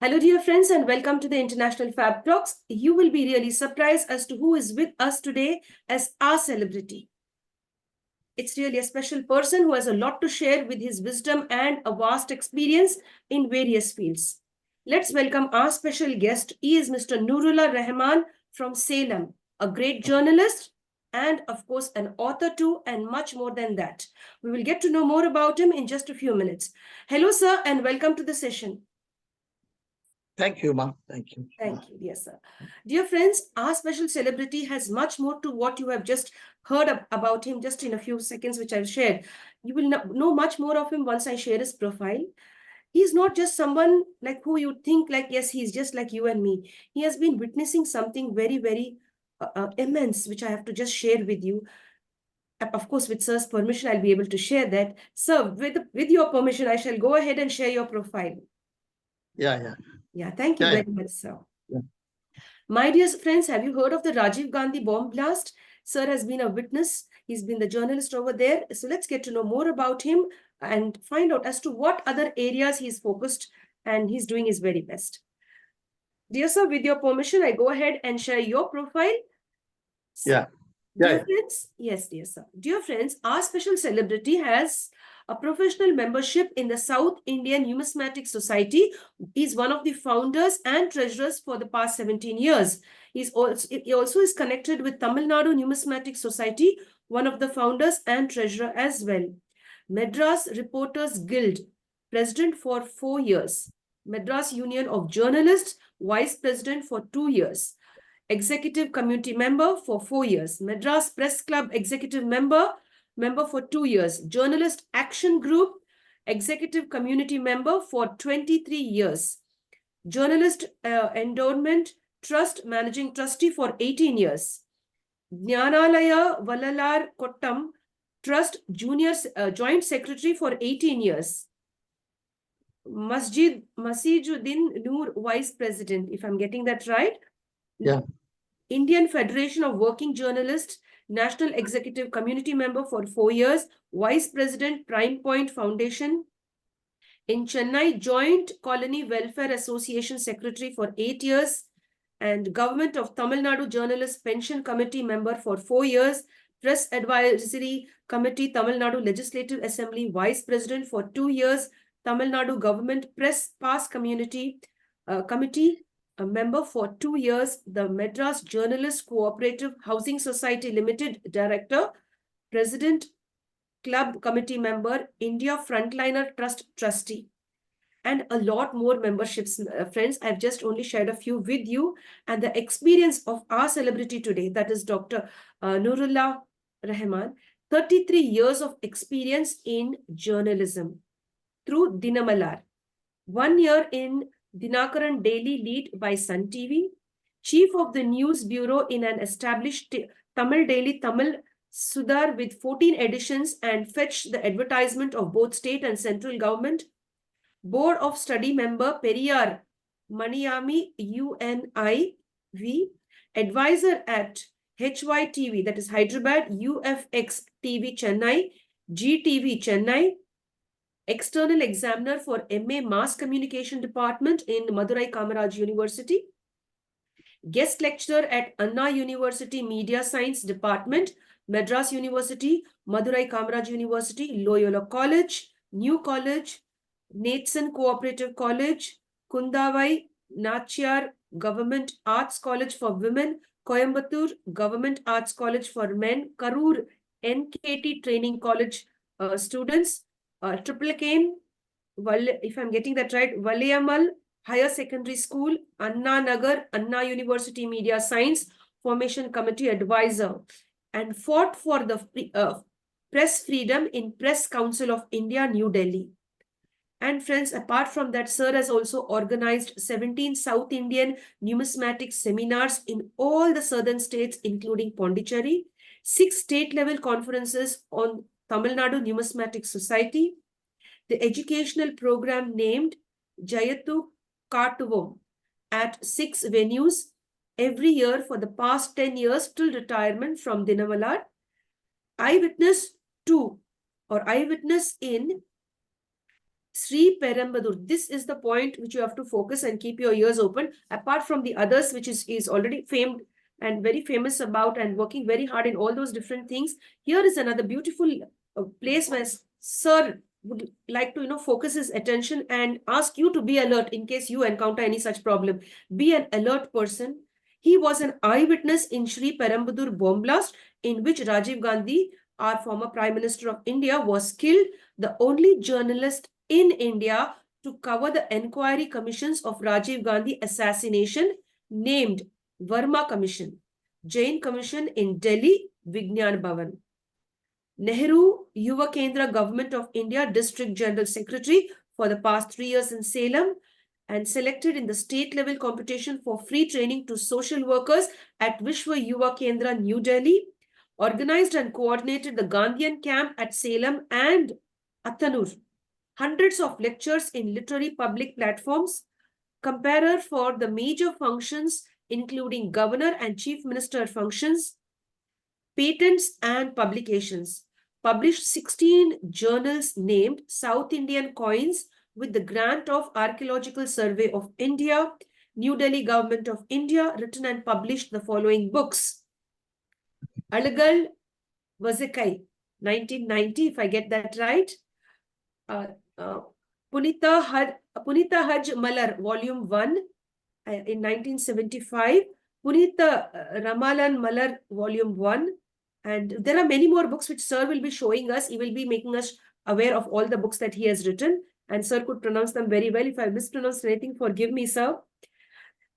Hello, dear friends, and welcome to the International Fab Talks. You will be really surprised as to who is with us today as our celebrity. It's really a special person who has a lot to share with his wisdom and a vast experience in various fields. Let's welcome our special guest. He is Mr. Nurullah Rahman from Salem, a great journalist and, of course, an author too, and much more than that. We will get to know more about him in just a few minutes. Hello, sir, and welcome to the session. Thank you, ma'am. Thank you. Thank you. Yes, sir. Dear friends, our special celebrity has much more to what you have just heard about him just in a few seconds, which I've shared. You will know much more of him once I share his profile. He's not just someone like who you think like, yes, he's just like you and me. He has been witnessing something very, very immense, which I have to just share with you. Of course, with sir's permission, I'll be able to share that. Sir, with your permission, I shall go ahead and share your profile. Yeah. Yeah, thank you very much, sir. Yeah. My dear friends, have you heard of the Rajiv Gandhi bomb blast? Sir has been a witness. He's been the journalist over there. So let's get to know more about him and find out as to what other areas he's focused and he's doing his very best. Dear sir, with your permission, I go ahead and share your profile. Yeah. Dear friends, yes, dear sir. Dear friends, our special celebrity has a professional membership in the South Indian Numismatic Society. He's one of the founders and treasurers for the past 17 years. He also is connected with Tamilnadu Numismatic Society, one of the founders and treasurer as well. Madras Reporters Guild, president for 4 years. Madras Union of Journalists, vice president for 2 years. Executive committee member for 4 years. Madras Press Club executive member for 2 years. Journalist Action Group, executive community member for 23 years. Journalist Endowment Trust managing trustee for 18 years. GNANALAYA VALLALAR KOTTAM Trust junior joint secretary for 18 years. MASJIDUN NOOR vice president, if I'm getting that right. Yeah. Indian Federation of Working Journalists, National Executive Community Member for 4 years, Vice President, Prime Point Foundation. In Chennai, Joint Colony Welfare Association Secretary for 8 years, and Government of Tamil Nadu Journalists Pension Committee Member for 4 years, Press Advisory Committee, Tamil Nadu Legislative Assembly Vice President for 2 years, Tamil Nadu Government Press Pass Committee, a member for 2 years, the Madras Journalist Cooperative Housing Society Limited Director, President, Club Committee Member, India Frontliner Trust Trustee, and a lot more memberships, friends. I've just only shared a few with you, and the experience of our celebrity today, that is Dr. Nurullah Rahman, 33 years of experience in journalism through Dinamalar, 1 year in Dinakaran Daily Lead by Sun TV, Chief of the News Bureau in an established Tamil Daily Tamil Sudar with 14 editions and fetched the advertisement of both state and central government, Board of Study member Periyar Maniyami UNIV, advisor at HYTV, that is Hyderabad, UFX TV Chennai, GTV Chennai, external examiner for MA Mass Communication Department in Madurai Kamaraj University, guest lecturer at Anna University Media Science Department, Madras University, Madurai Kamaraj University, Loyola College, New College, Nathan Cooperative College, Kundavai Nachyar Government Arts College for Women, Coimbatore Government Arts College for Men, Karur NKT Training College students, Triple Cane, if I'm getting that right, Valayamal Higher Secondary School, Anna Nagar, Anna University Media Science Formation Committee Advisor, and fought for the press freedom in Press Council of India, New Delhi. And friends, apart from that, sir has also organized 17 South Indian numismatic seminars in all the southern states, including Pondicherry, 6 state-level conferences on Tamil Nadu Numismatic Society, the educational program named Jayathu Kartuvam at 6 venues every year for the past 10 years till retirement from Dinamalar, Eyewitness 2 or Eyewitness in Sri Perambur. This is the point which you have to focus and keep your ears open. Apart from the others, which is already famed and very famous about and working very hard in all those different things. Here is another beautiful place where Sir would like to, focus his attention and ask you to be alert in case you encounter any such problem. Be an alert person. He was an eyewitness in Sri Perambur bomb blast in which Rajiv Gandhi, our former Prime Minister of India, was killed, the only journalist in India to cover the enquiry commissions of Rajiv Gandhi assassination, named Verma Commission, Jain Commission in Delhi, Vigyan Bhavan. Nehru Yuva Kendra Government of India District General Secretary for the past 3 years in Salem, and selected in the state level competition for free training to social workers at Vishwa Yuva Kendra, New Delhi. Organized and coordinated the Gandhian camp at Salem and Attanur. Hundreds of lectures in literary public platforms. Comparer for the major functions, including governor and chief minister functions. Patents and publications. Published 16 journals named South Indian Coins with the grant of Archaeological Survey of India, New Delhi Government of India, written and published the following books. Alagal Vazikai, 1990, if I get that right. Punita Haj Malar, Volume 1, in 1975. Punita Ramalan Malar, Volume 1. And there are many more books which Sir will be showing us. He will be making us aware of all the books that he has written. And Sir could pronounce them very well. If I mispronounced anything, forgive me, Sir.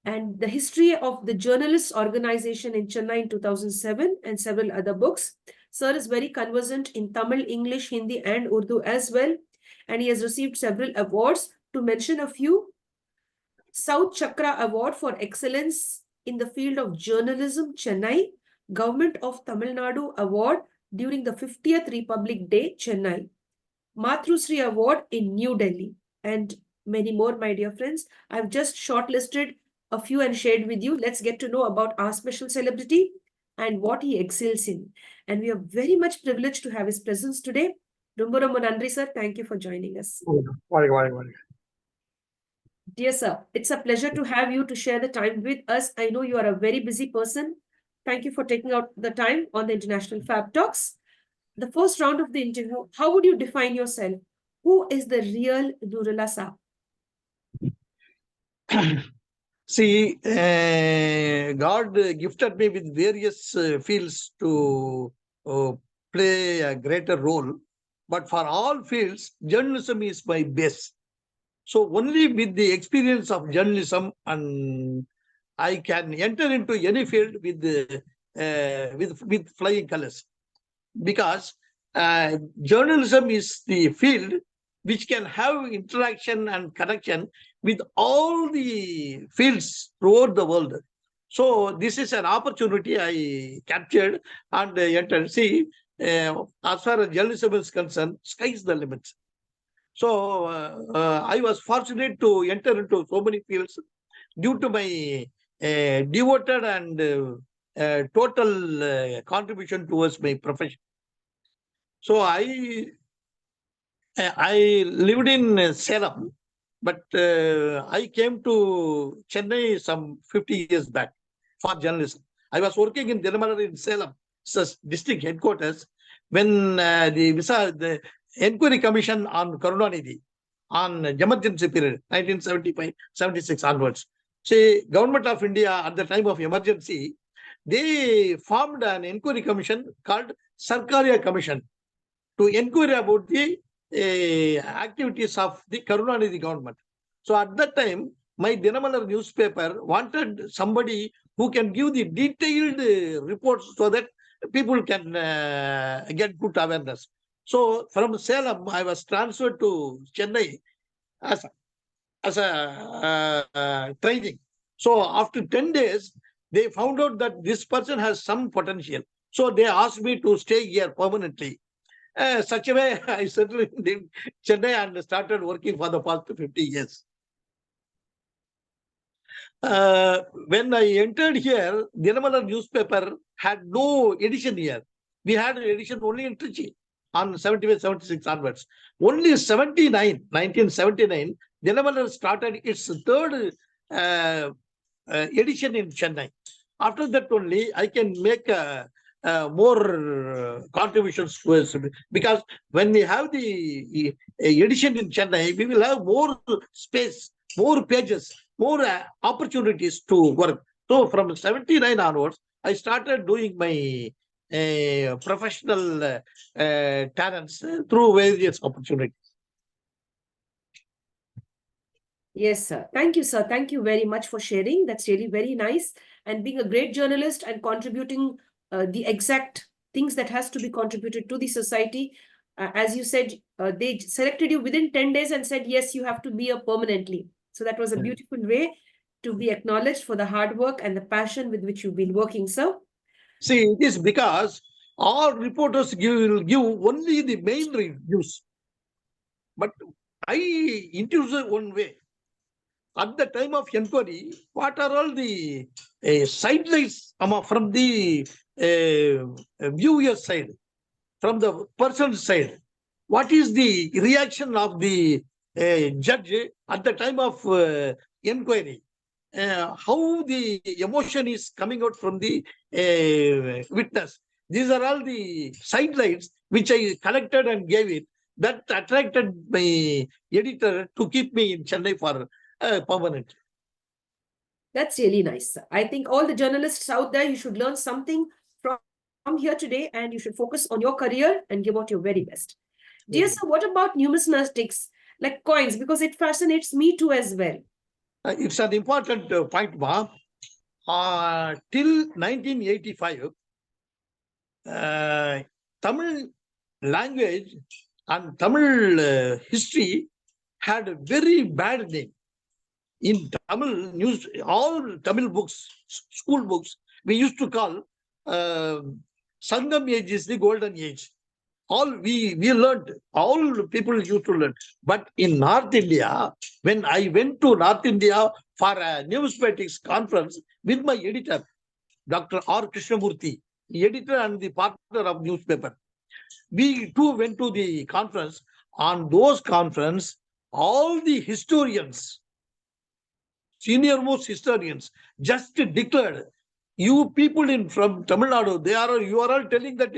And the history of the journalists organization in Chennai in 2007 and several other books. Sir is very conversant in Tamil, English, Hindi and Urdu as well. And he has received several awards. To mention a few, South Chakra Award for Excellence in the field of journalism, Chennai. Government of Tamilnadu Award during the 50th Republic Day, Chennai. Matrusri Award in New Delhi. And many more, my dear friends. I've just shortlisted a few and shared with you. Let's get to know about our special celebrity and what he excels in. And we are very much privileged to have his presence today. Rumburam Nandri, sir. Thank you for joining us. Dear sir, it's a pleasure to have you to share the time with us. I know you are a very busy person. Thank you for taking out the time on the International Fab Talks. The first round of the interview, how would you define yourself? Who is the real Nurullah Saab? See, God gifted me with various fields to play a greater role. But for all fields, journalism is my base. So only with the experience of journalism, and I can enter into any field with flying colors, because journalism is the field which can have interaction and connection with all the fields throughout the world. So this is an opportunity I captured and entered. See, as far as journalism is concerned, sky is the limit. So I was fortunate to enter into so many fields due to my devoted and total contribution towards my profession. So I lived in Salem, but I came to Chennai some 50 years back for journalism. I was working in Nirullah in Salem, district headquarters, when the Enquiry Commission on Karunanidhi, on emergency period, 1975-76 onwards. See, Government of India at the time of emergency, they formed an Enquiry Commission called Sarkaria Commission to inquire about the activities of the Karunanidhi government. So at that time, my Dinamalar newspaper wanted somebody who can give the detailed reports so that people can get good awareness. So from Salem, I was transferred to Chennai as a training. So after 10 days, they found out that this person has some potential. So they asked me to stay here permanently. Such a way, I settled in Chennai and started working for the past 50 years. When I entered here, Dinamalar newspaper had no edition here. We had an edition only in Trichy. on 75, 76 onwards. Only 1979, Dinamalar started its third edition in Chennai. After that only, I can make more contributions to us, because when we have the edition in Chennai, we will have more space, more pages, more opportunities to work. So from 79 onwards, I started doing my professional talents through various opportunities. Yes, sir. Thank you, sir. Thank you very much for sharing. That's really very nice. And being a great journalist and contributing the exact things that has to be contributed to the society. As you said, they selected you within 10 days and said, yes, you have to be a permanently. So that was a beautiful way to be acknowledged for the hard work and the passion with which you've been working, sir. See, it is because all reporters will give only the main news. But I introduce one way. At the time of inquiry, what are all the sidelights from the viewer side, from the person's side? What is the reaction of the judge at the time of inquiry? How the emotion is coming out from the witness. These are all the sidelights which I collected and gave it. That attracted my editor to keep me in Chennai for permanent. That's really nice. I think all the journalists out there, you should learn something from here today, and you should focus on your career and give out your very best. Dear sir, what about numismatics, like coins? Because it fascinates me too as well. It's an important point, Ma. Till 1985, Tamil language and Tamil history had a very bad name. In Tamil news, all Tamil books, school books, we used to call Sangam age is the golden age. All we learned, all people used to learn. But in North India, when I went to North India for a numismatics conference with my editor, Dr. R. Krishnamurthy, the editor and the partner of newspaper, we too went to the conference. On those conference, all the historians, senior most historians, just declared, you people from Tamilnadu, you are all telling that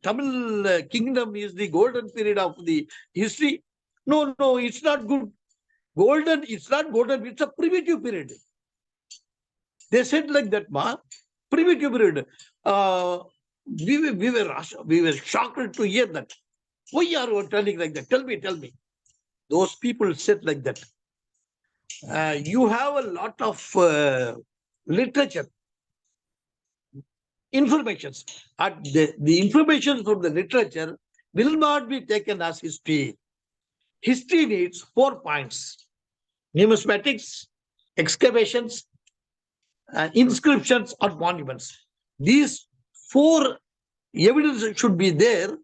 Tamil kingdom is the golden period of the history. No, it's not good. Golden, it's not golden, it's a primitive period. They said like that, Ma, primitive period. We were shocked to hear that. Why are you telling like that? Tell me. Those people said like that. You have a lot of literature, informations. The information from the literature will not be taken as history. History needs 4 points: numismatics, excavations, inscriptions, or monuments. These 4 evidence should be there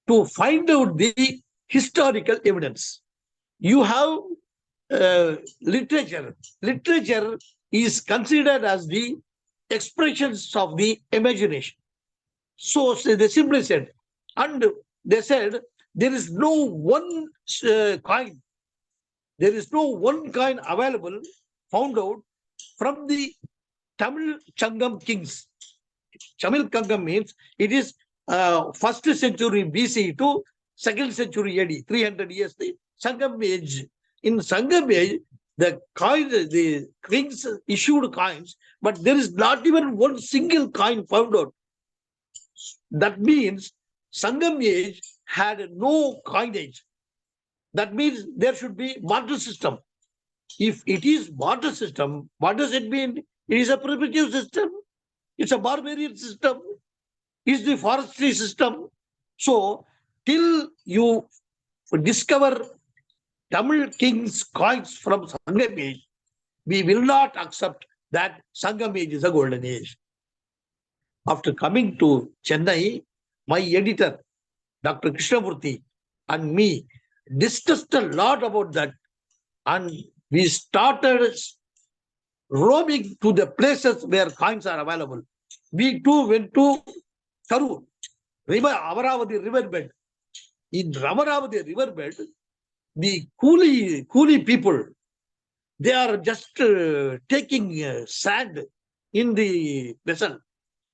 to find out the historical evidence. You have literature. Literature is considered as the expressions of the imagination. So they simply said, and they said, there is no one coin. There is no one coin available, found out from the Tamil Changam kings. Tamil Changam means it is 1st century BC to 2nd century AD, 300 years, the Sangam age. In Sangam age, the kings issued coins, but there is not even one single coin found out. That means Sangam age had no coinage. That means there should be barter system. If it is barter system, what does it mean? It is a primitive system. It's a barbarian system. It's the forestry system. So till you discover Tamil kings' coins from Sangam age, we will not accept that Sangam age is a golden age. After coming to Chennai, my editor, Dr. Krishnamurthy, and me discussed a lot about that, and we started roaming to the places where coins are available. We too went to Karur. river, Amaravati riverbed. In Amaravati riverbed, the coolie people, they are just taking sand in the vessel.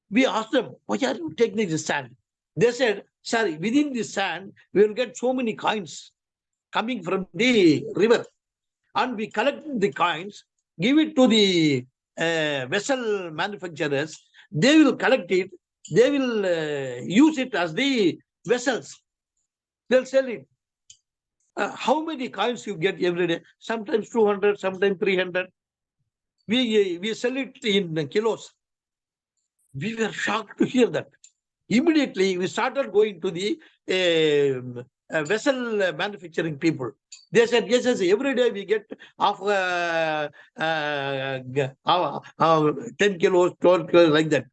We asked them, why are you taking this sand? They said, sorry, within the sand, we will get so many coins coming from the river. And we collect the coins, give it to the vessel manufacturers. They will collect it. They will use it as the vessels. They'll sell it. How many coins you get every day? Sometimes 200, sometimes 300. We sell it in kilos. We were shocked to hear that. Immediately, we started going to the vessel manufacturing people. They said, yes, every day we get of 10 kilos, 12 kilos, like that.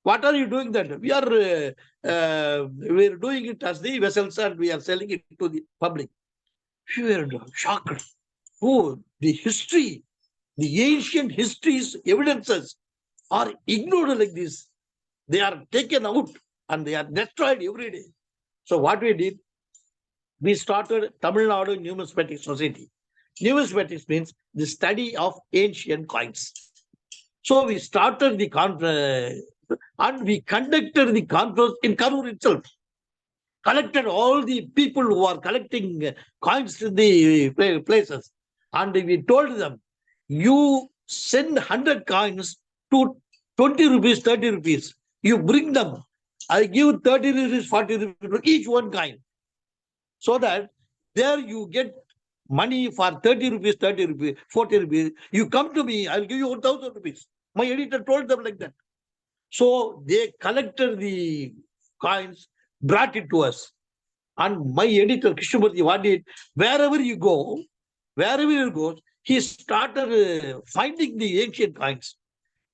What are you doing that? We are doing it as the vessels and we are selling it to the public. We were shocked. Oh, the history, the ancient histories, evidences are ignored like this. They are taken out and they are destroyed every day. So what we did, we started Tamilnadu Numismatic Society. Numismatics means the study of ancient coins. So we started the conference and we conducted the conference in Kannur itself. Collected all the people who are collecting coins in the places. And we told them, you send 100 coins to 20 rupees, 30 rupees. You bring them. I give 30 rupees, 40 rupees to each one coin. So that there you get money for 30 rupees, 30 rupees, 40 rupees. You come to me, I'll give you 1,000 rupees. My editor told them like that. So they collected the coins, brought it to us. And my editor, Krishnamurthy, what did, wherever you go, he started finding the ancient coins.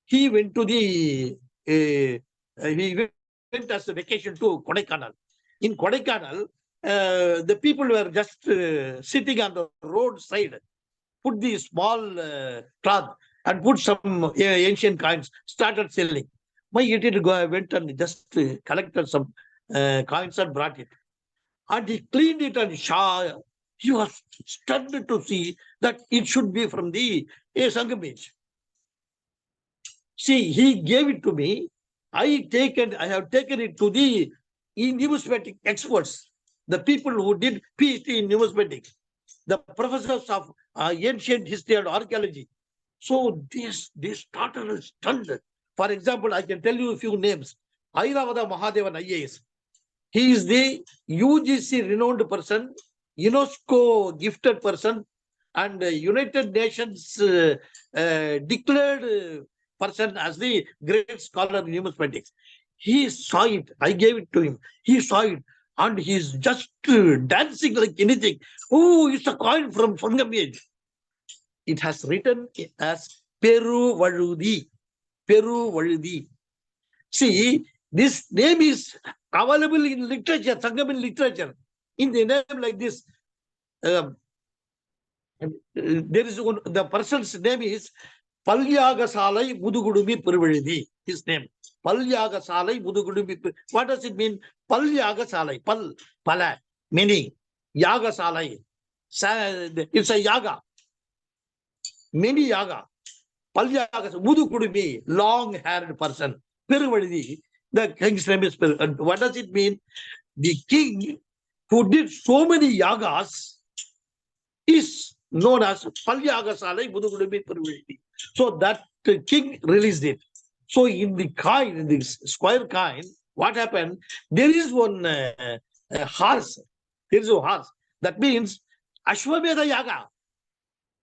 He went to the, he went as a vacation to Kodaikanal. In Kodaikanal, the people were just sitting on the roadside, put the small cloth and put some ancient coins, started selling. My editor went and just collected some coins and brought it. And he cleaned it and he was stunned to see that it should be from the Sangamage. See, he gave it to me. I have taken it to the numismatic experts, the people who did PhD in numismatics, the professors of ancient history and archaeology. So they started stunned. For example, I can tell you a few names. Airavada Mahadevan IAS. He is the UGC renowned person, UNESCO gifted person, and United Nations declared person as the great scholar in numismatics. He saw it. I gave it to him. He saw it. And he's just dancing like anything. Oh, it's a coin from Sangamage. It has written as Peru Valudi. Peru Valudi. See, this name is available in literature, Sangamin literature. In the name like this, there is the person's name is Palyagasalai Mudugudumi Purvalidi. His name. Palyagasalai Mudugudumi. What does it mean? Palyagasalai. Pala. Meaning Yagasalai. It's a yaga. Many yaga. Palyagas, Mudugudumi, long-haired person. Purvalidi. The king's name is Peru. And what does it mean? The king who did so many yagas is known as Palyagasalai Mudugudumi Purvalidi. So that the king released it. So in the coin, in this square coin, what happened? There is one horse. There is a horse. That means Ashwamedha Yaga.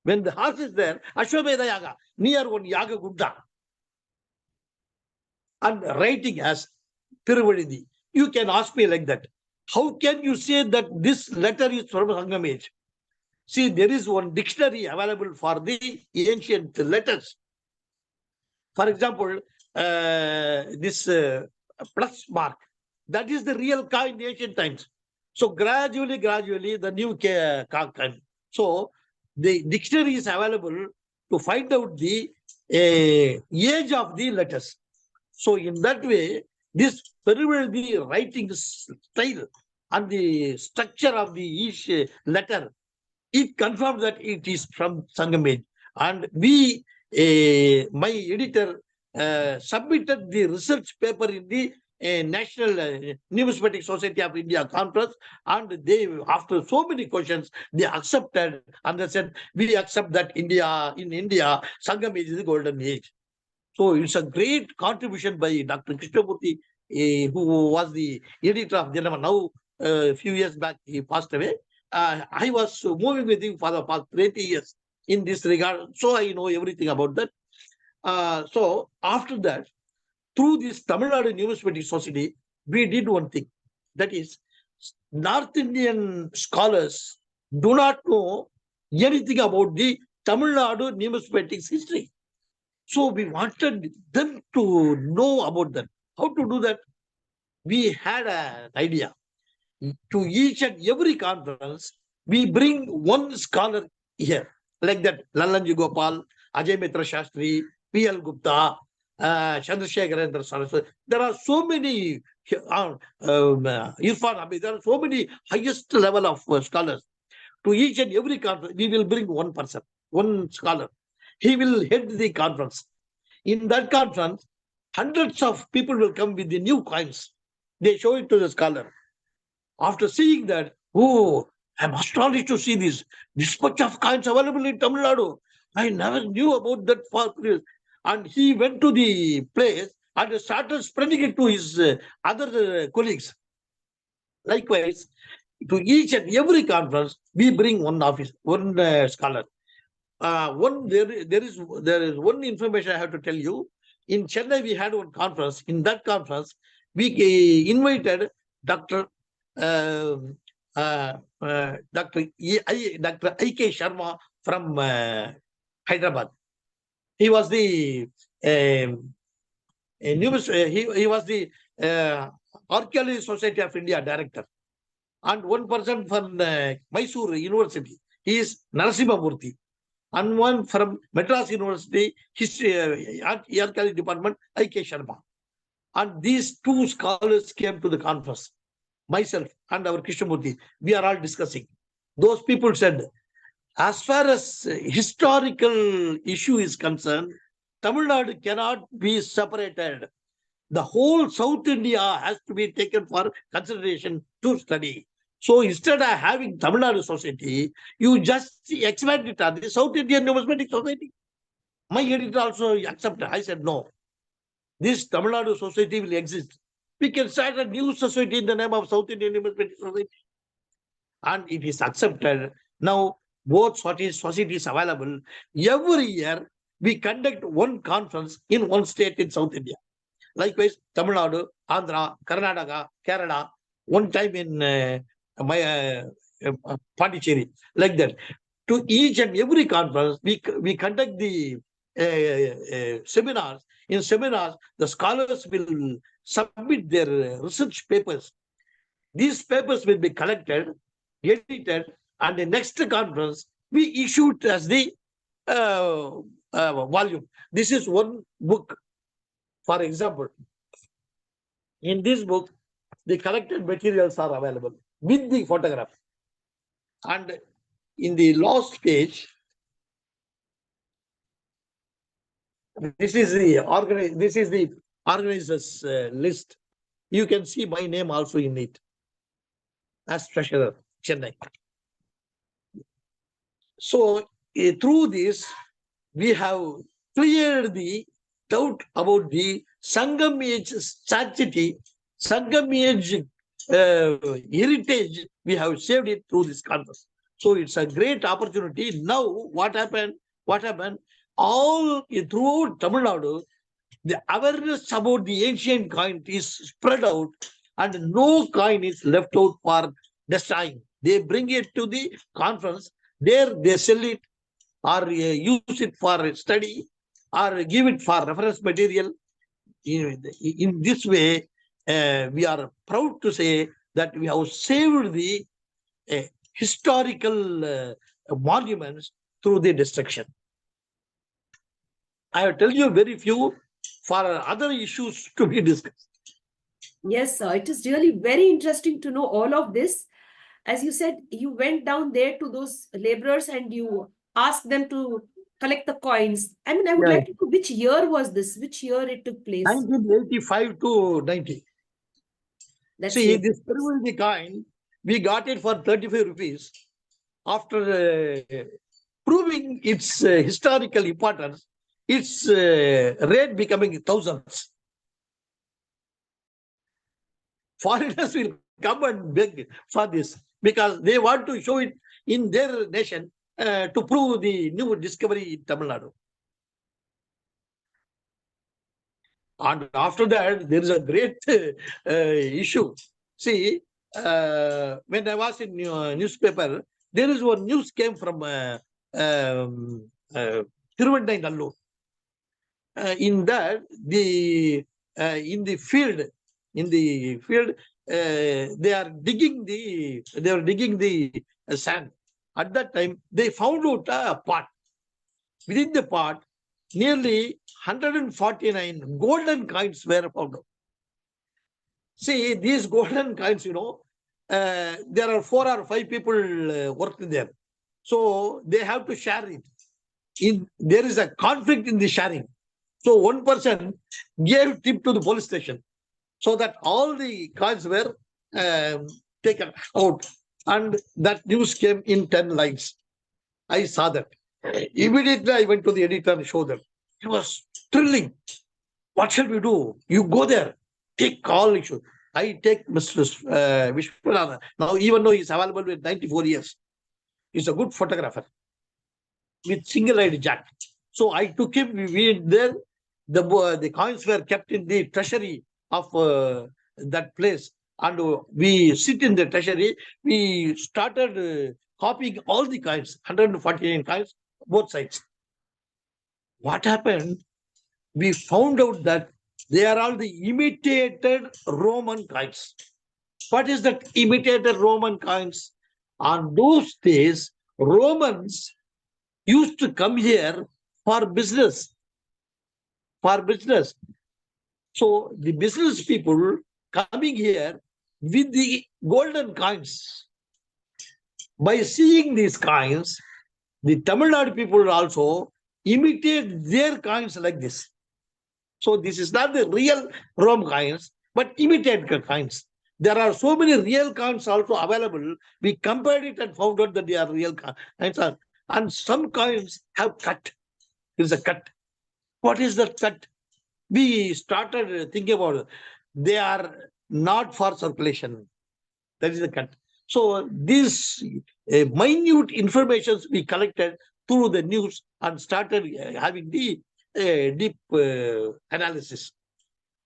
When the horse is there, Ashwamedha Yaga, near one Yaga Gudda. And writing as Piruvalidi. You can ask me like that. How can you say that this letter is from Sangamage? See, there is one dictionary available for the ancient letters. For example, this plus mark, that is the real coin in ancient times. So gradually, the new coin. So the dictionary is available to find out the age of the letters. So in that way, This very well the writing style and the structure of the each letter, it confirmed that it is from Sangam age. And we, my editor, submitted the research paper in the National Numismatic Society of India conference, and they, after so many questions, they accepted and they said, we accept that in India, Sangam age is the golden age. So it's a great contribution by Dr. Krishnamurthy, who was the editor of Janama. Now, a few years back, he passed away. I was moving with him for the past 20 years in this regard. So I know everything about that. So after that, through this Tamil Nadu Numismatic Society, we did one thing. That is, North Indian scholars do not know anything about the Tamil Nadu numismatics history. So we wanted them to know about that. How to do that? We had an idea. To each and every conference, we bring one scholar here. Like that, Lalanji Gopal, Ajay Mitra Shastri, P.L. Gupta, Chandrasekharendra Saraswati. There are so many, Irfan Habib, there are so many highest level of scholars. To each and every conference, we will bring one person, one scholar. He will head the conference. In that conference, hundreds of people will come with the new coins. They show it to the scholar. After seeing that, oh, I'm astonished to see this much of coins available in Tamil Nadu. I never knew about that for years. And he went to the place and started spreading it to his other colleagues. Likewise, to each and every conference, we bring one office, one scholar. There is one information I have to tell you. In Chennai, we had one conference. In that conference, we invited Dr. Dr. I.K. Sharma from Hyderabad. He was the he was the Archaeology Society of India director. And one person from Mysore University, he is Narasimha Murthy. And one from Madras University, History Archaeology Department, I.K. Sharma. And these two scholars came to the conference. Myself and our Krishnamurthy, we are all discussing. Those people said, as far as historical issue is concerned, Tamil Nadu cannot be separated. The whole South India has to be taken for consideration to study. So instead of having Tamil Nadu Society, you just expand it on the South Indian Numismatic Society. My editor also accepted. I said, no, this Tamil Nadu Society will exist. We can start a new society in the name of South Indian Numismatic Society. And it is accepted. Now, both societies available. Every year, we conduct one conference in one state in South India. Likewise, Tamil Nadu, Andhra, Karnataka, Kerala, one time in Pondicherry, like that. To each and every conference, we conduct the seminars. In seminars, the scholars will submit their research papers. These papers will be collected, edited, and the next conference, we issue it as the volume. This is one book. For example, in this book, the collected materials are available with the photograph. And in the last page, this is the organizers list. You can see my name also in it as treasurer, Chennai. So through this, we have cleared the doubt about the Sangam age sanctity, Sangam age heritage. We have saved it through this conference. So it's a great opportunity. Now, what happened? All throughout Tamil Nadu, the awareness about the ancient coin is spread out, and no coin is left out for destroying. They bring it to the conference. There they sell it or use it for study or give it for reference material. In this way, we are proud to say that we have saved the historical monuments through the destruction. I will tell you very few for other issues to be discussed. Yes, sir. It is really very interesting to know all of this. As you said, you went down there to those laborers and you asked them to collect the coins. I mean, I would Yeah, like to know which year was this? Which year it took place? 1985 to 90. That's See, it. this Tiruvalluri coin, we got it for 35 rupees. After proving its historical importance, its rate becoming thousands. Foreigners will come and beg for this because they want to show it in their nation to prove the new discovery in Tamil Nadu. And after that, there is a great issue. See, when I was in newspaper, there is one news came from Tiruvannai. In that, in the field, they are digging the sand. At that time, they found out a pot. Within the pot, nearly 149 golden coins were found out. See, these golden coins, there are 4 or 5 people working there. So they have to share it. There is a conflict in the sharing. So one person gave tip to the police station so that all the coins were taken out. And that news came in 10 lines. I saw that. Immediately I went to the editor and showed them. It was thrilling. What shall we do? You go there, take all issues. I take Mr. Vishwanathan. Now, even though he's available with 94 years, he's a good photographer with single-eyed jack. So I took him, we went there. The coins were kept in the treasury of that place. And we sit in the treasury. We started copying all the coins, 149 coins, both sides. What happened? We found out that they are all the imitated Roman coins. What is that imitated Roman coins? On those days, Romans used to come here for business. So the business people coming here with the golden coins. By seeing these coins, the Tamil Nadu people also imitate their coins like this. So this is not the real Rome coins, but imitated coins. There are so many real coins also available. We compared it and found out that they are real coins. And some coins have cut. There is a cut. What is that cut? We started thinking about it. They are not for circulation. That is the cut. So these minute informations we collected through the news and started having the deep analysis.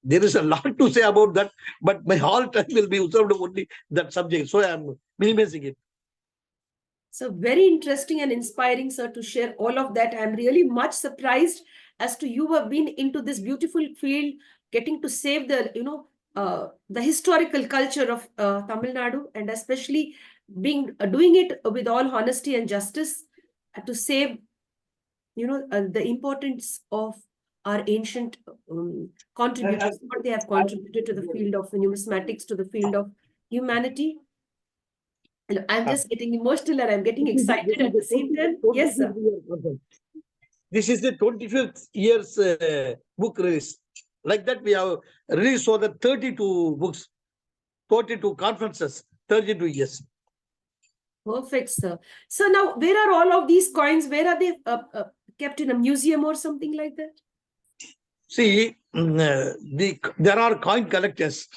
There is a lot to say about that, but my whole time will be observed only that subject. So I am minimizing it. So very interesting and inspiring, sir, to share all of that. I'm really much surprised as to you have been into this beautiful field, getting to save the historical culture of Tamil Nadu, and especially doing it with all honesty and justice to save, the importance of our ancient contributors, what they have contributed to the field of numismatics, to the field of humanity. I'm just getting emotional and I'm getting excited at the same time. Yes, sir. This is the 25th year's book release. Like that, we have released over 32 books, 42 conferences, 32 years. Perfect, sir. So now, where are all of these coins? Where are they kept in a museum or something like that? See, there are coin collectors.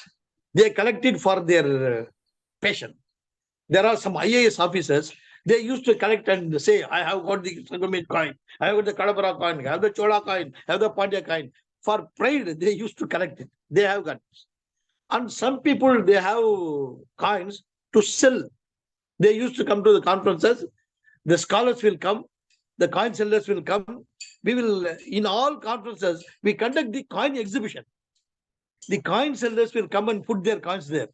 They collect it for their passion. There are some IAS officers. They used to collect and say, I have got the Sangamit coin, I have got the Kadabara coin, I have the Chola coin, I have the Pandya coin. For pride, they used to collect it. They have got. And some people, they have coins to sell. They used to come to the conferences. The scholars will come. The coin sellers will come. We will, in all conferences, we conduct the coin exhibition. The coin sellers will come and put their coins there.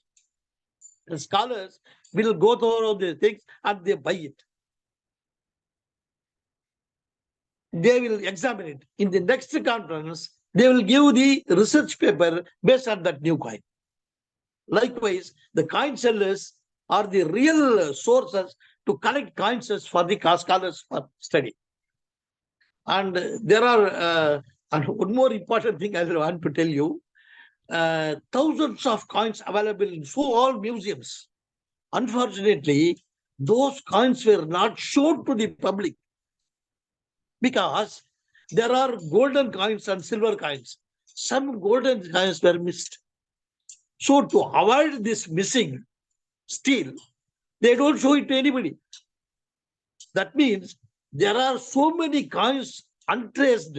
The scholars will go through the things and they buy it. They will examine it. In the next conference, they will give the research paper based on that new coin. Likewise, the coin sellers are the real sources to collect coins for the scholars for study. And there are, and one more important thing I want to tell you, thousands of coins available in all museums. Unfortunately, those coins were not shown to the public because there are golden coins and silver coins. Some golden coins were missed. So to avoid this missing still, they don't show it to anybody. That means there are so many coins untraced,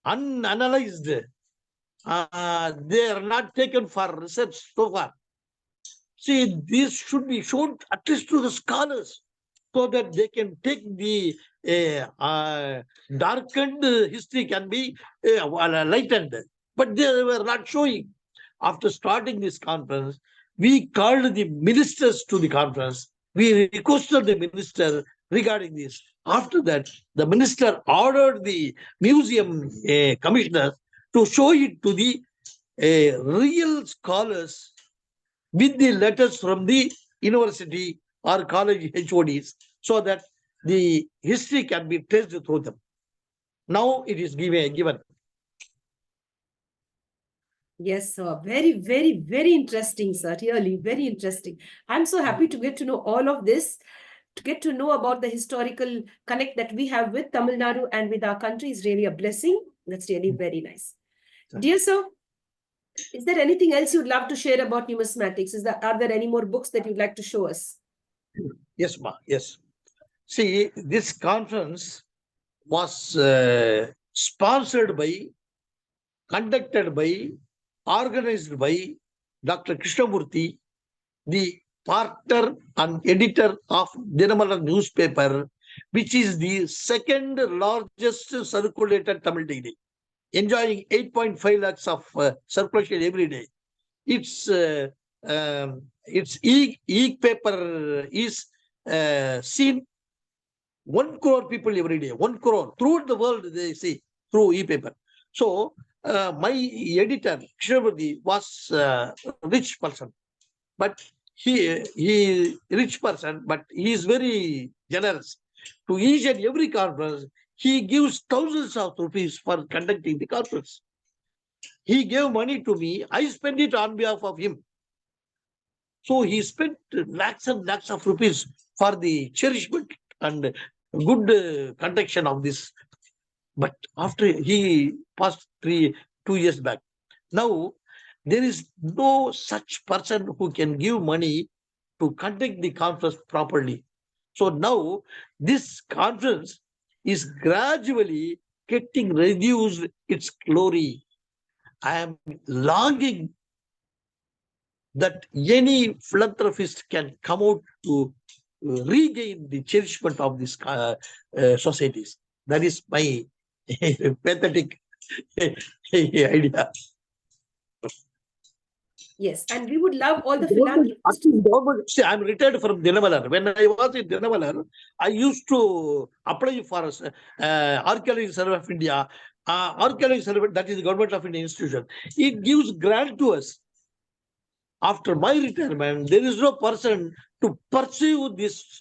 unanalyzed. They are not taken for research so far. See, this should be shown at least to the scholars so that they can take the darkened history can be lightened. But they were not showing. After starting this conference, we called the ministers to the conference. We requested the minister regarding this. After that, the minister ordered the museum commissioner to show it to the real scholars with the letters from the university or college HODs so that the history can be traced through them. Now it is given. Yes, sir. Very, very, very interesting, sir. Really, very interesting. I'm so happy to get to know all of this, to get to know about the historical connect that we have with Tamil Nadu and with our country is really a blessing. That's really very nice. Dear sir, is there anything else you'd love to share about numismatics? Are there any more books that you'd like to show us? Yes, ma. Yes. See, this conference was sponsored by, conducted by, organized by Dr. Krishnamurthy, the partner and editor of Dinamalar newspaper, which is the second largest circulated Tamil daily, enjoying 8.5 lakhs of circulation every day. Its e-paper is seen 1 crore people every day, 1 crore throughout the world they see through e-paper. So my editor Krishnamurthy was a rich person, but he rich person, but he is very generous. To each and every conference, he gives thousands of rupees for conducting the conference. He gave money to me. I spent it on behalf of him. So he spent lakhs and lakhs of rupees for the cherishment and good conduction of this. But after he passed 2 years back, now there is no such person who can give money to conduct the conference properly. So now this conference is gradually getting reduced its glory. I am longing that any philanthropist can come out to regain the cherishment of these societies. That is my pathetic idea. Yes, and we would love all the philanthropists. See, I'm retired from Dinamalar. When I was in Dinamalar, I used to apply for Archaeological Survey of India. Archaeological Survey, that is the Government of India institution. It gives grant to us. After my retirement, there is no person to pursue this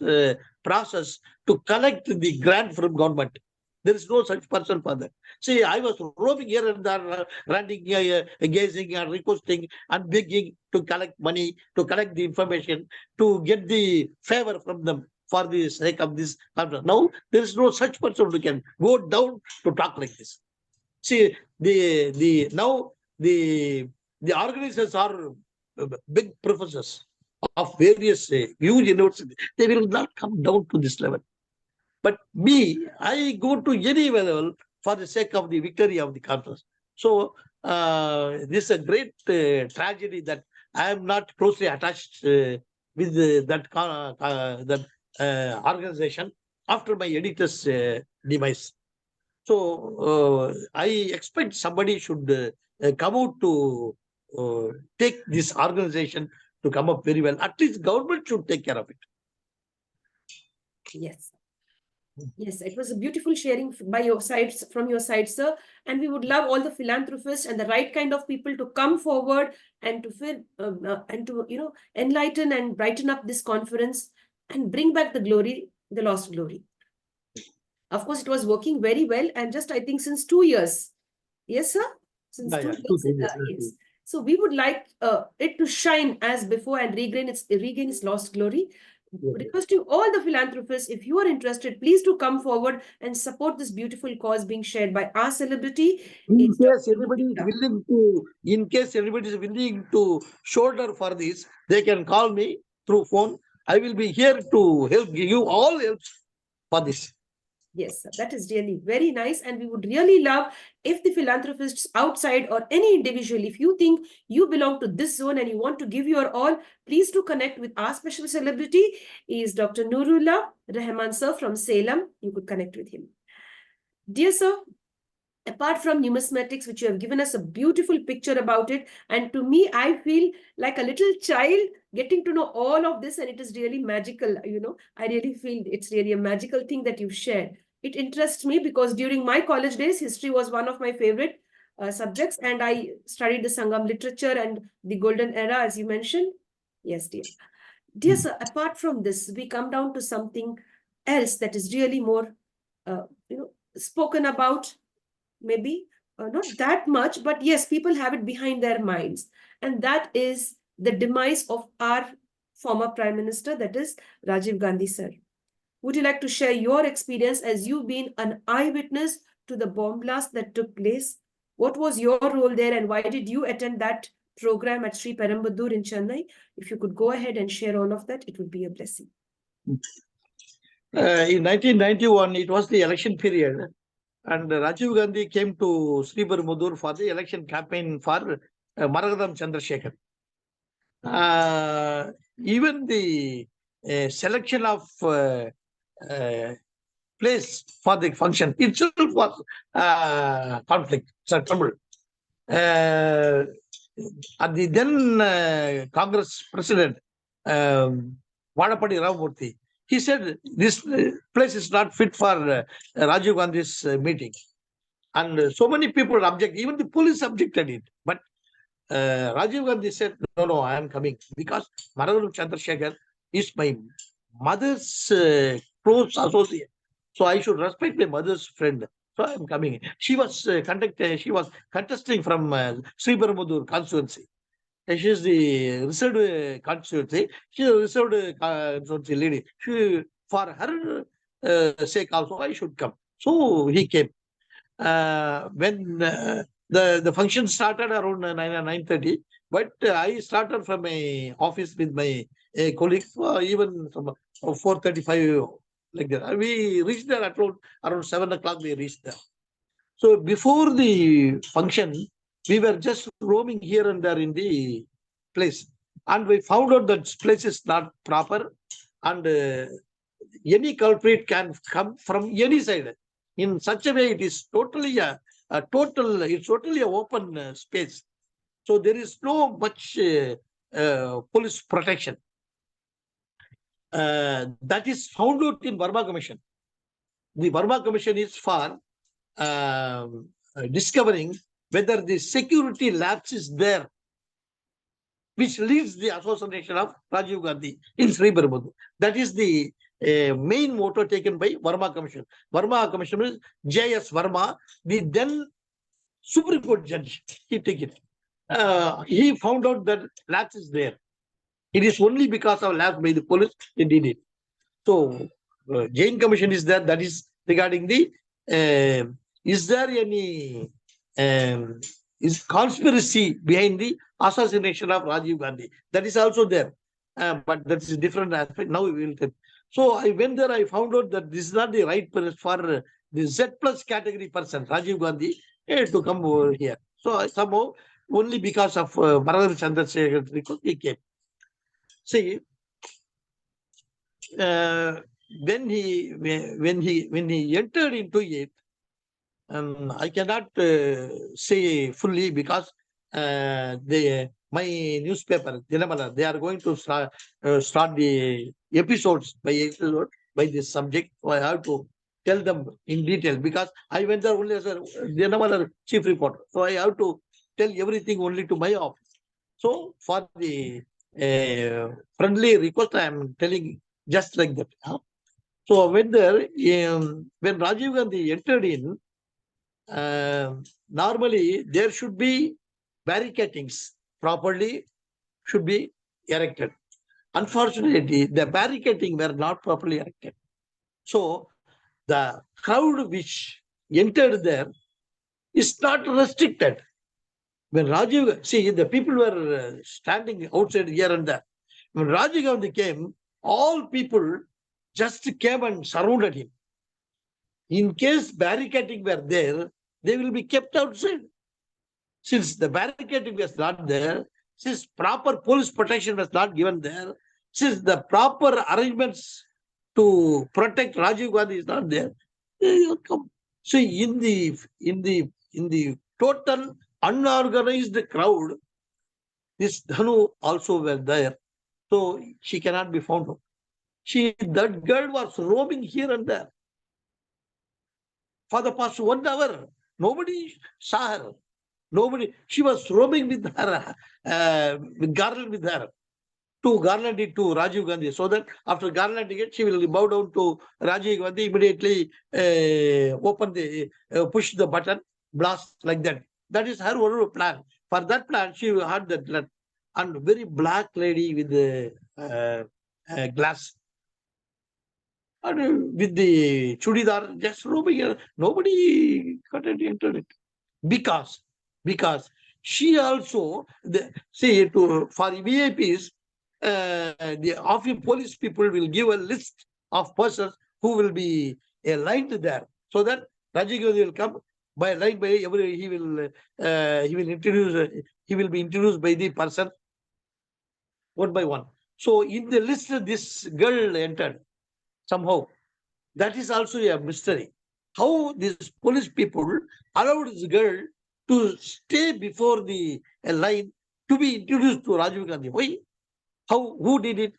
process to collect the grant from government. There is no such person for that. See, I was roaming here and there, ranting, gazing and requesting and begging to collect money, to collect the information, to get the favor from them for the sake of this conference. Now, there is no such person who can go down to talk like this. See, now the organizers are big professors of various huge universities. They will not come down to this level. But me, I go to any level for the sake of the victory of the conference. So this is a great tragedy that I am not closely attached with that organization after my editor's demise. So I expect somebody should come out to take this organization to come up very well. At least government should take care of it. Yes. Yes, it was a beautiful sharing by your sides from your side, sir. And we would love all the philanthropists and the right kind of people to come forward and to feel and to enlighten and brighten up this conference and bring back the glory, the lost glory. Of course, it was working very well, and just I think since 2 years. Yes, sir. Since Yeah, 2 years. 2 years. Yes. So we would like it to shine as before and regain its lost glory. Requesting all the philanthropists, if you are interested, please do come forward and support this beautiful cause being shared by our celebrity. In It's case Dr. anybody is Nurullah. willing to, in case anybody is willing to shoulder for this, they can call me through phone. I will be here to help, give you all help for this. Yes, sir. That is really very nice. And we would really love if the philanthropists outside or any individual, if you think you belong to this zone and you want to give your all, please do connect with our special celebrity. He is Dr. Nurullah Rahman, sir, from Salem. You could connect with him. Dear sir, apart from numismatics, which you have given us a beautiful picture about it, and to me, I feel like a little child getting to know all of this, and it is really magical. I really feel it's really a magical thing that you've shared. It interests me because during my college days, history was one of my favorite subjects, and I studied the Sangam literature and the golden era, as you mentioned. Yes, dear. Dear sir, apart from this, we come down to something else that is really more, spoken about, maybe not that much, but yes, people have it behind their minds. And that is the demise of our former Prime Minister, that is Rajiv Gandhi, sir. Would you like to share your experience as you've been an eyewitness to the bomb blast that took place? What was your role there and why did you attend that program at Sri Perambudur in Chennai? If you could go ahead and share all of that, it would be a blessing. In 1991, it was the election period, and Rajiv Gandhi came to Sri Perambudur for the election campaign for Maragadam Chandrasekhar. Even the selection of place for the function itself was conflict, trouble. And the then Congress President, Vadapati Ramamurthy, he said this place is not fit for Rajiv Gandhi's meeting. And so many people object, even the police objected it. But Rajiv Gandhi said, no, I am coming because Maragadam Chandrasekhar is my mother's close associate. So I should respect my mother's friend. So I am coming. She was contesting from Sri Perambudur constituency. She is the reserved constituency. She is a reserved constituency lady. For her sake also, I should come. So he came. When the function started around 9:30, but I started from my office with my colleagues, even from 4:35, like that. We reached there at around 7 o'clock. We reached there. So before the function, we were just roaming here and there in the place, and we found out that place is not proper, and any culprit can come from any side. In such a way, it is totally it's totally an open space. So there is no much police protection. That is found out in Verma Commission. The Verma Commission is for discovering whether the security lapse is there, which leads the assassination of Rajiv Gandhi in Sri Perambudur. That is the main motto taken by Verma Commission. Verma Commission is J.S. Verma, the then Supreme Court judge. He took it. He found out that lapse is there. It is only because of lapse by the police they did it. So Jain Commission is there. That is regarding the is there any is conspiracy behind the assassination of Rajiv Gandhi? That is also there, but that is a different aspect. Now we will take. So I went there. I found out that this is not the right person for the Z plus category person, Rajiv Gandhi, to come over here. So somehow only because of Maragadam Chandrasekhar he came. See, when he entered into it, I cannot say fully because my newspaper Dinamala, they are going to start the episodes by this subject. So I have to tell them in detail because I went there only as a Janamala chief reporter. So I have to tell everything only to my office. So for the friendly request, I am telling just like that. So when there, when Rajiv Gandhi entered in, normally there should be barricadings properly should be erected. Unfortunately, the barricading were not properly erected. So the crowd which entered there is not restricted. When Rajiv, see, the people were standing outside here and there. When Rajiv Gandhi came, all people just came and surrounded him. In case barricading were there, they will be kept outside. Since the barricading was not there, since proper police protection was not given there, since the proper arrangements to protect Rajiv Gandhi is not there, they will come. So in the total unorganized crowd, this Dhanu also were there. So she cannot be found out. That girl was roaming here and there. For the past 1 hour, nobody saw her. Nobody. She was roaming with her, with garland with her, to garland it to Rajiv Gandhi, so that after garlanding it, she will bow down to Rajiv Gandhi, immediately open the, push the button, blast like that. That is her own plan. For that plan, she had that, and very black lady with the glass. And with the chudidar just roaming, nobody got into it. Because she also, say for VIPs, the office police people will give a list of persons who will be aligned there, so that Rajiv Gandhi will come by line by every, he will introduce, he will be introduced by the person one by one. So in the list, this girl entered somehow. That is also a mystery. How these police people allowed this girl to stay before the line to be introduced to Rajiv Gandhi. Why? How? Who did it?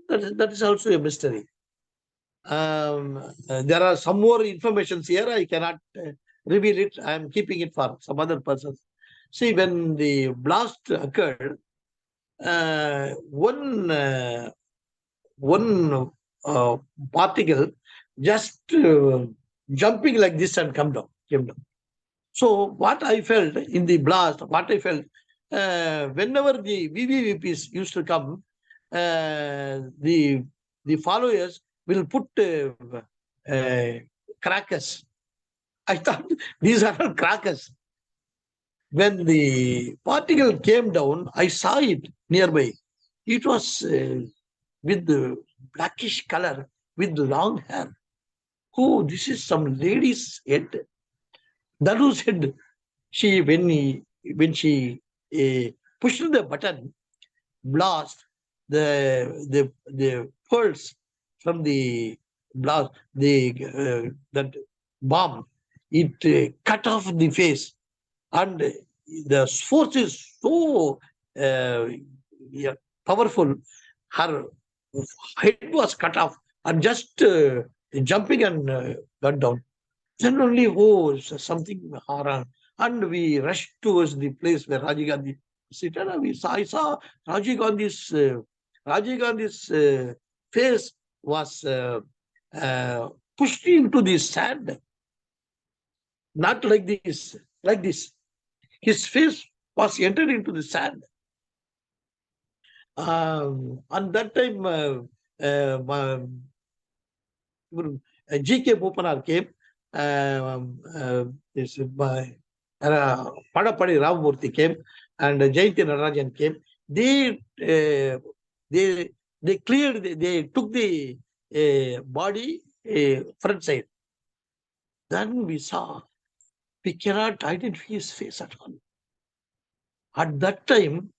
That is also a mystery. There are some more informations here. I cannot reveal it. I am keeping it for some other persons. See, when the blast occurred, one particle just jumping like this and came down. So what I felt in the blast, whenever the VVVPs used to come, the followers will put crackers. I thought these are not crackers. When the particle came down, I saw it nearby. It was with the blackish color, with long hair. Oh, this is some lady's head. Danu's head. When she pushed the button, blast, the pulse from the blast, that bomb, it cut off the face, and the force is so powerful. Her head was cut off and just jumping and got down. Then only, something haram. And we rushed towards the place where Rajiv Gandhi seated. I saw Rajiv Gandhi's face was pushed into the sand. Not like this, like this. His face was entered into the sand. And that time, GK Bopanar came. This Padapadi Ramamurthy came, and Jayanti Natarajan came. They cleared. They took the body front side. Then we saw we cannot identify his face at all. At that time,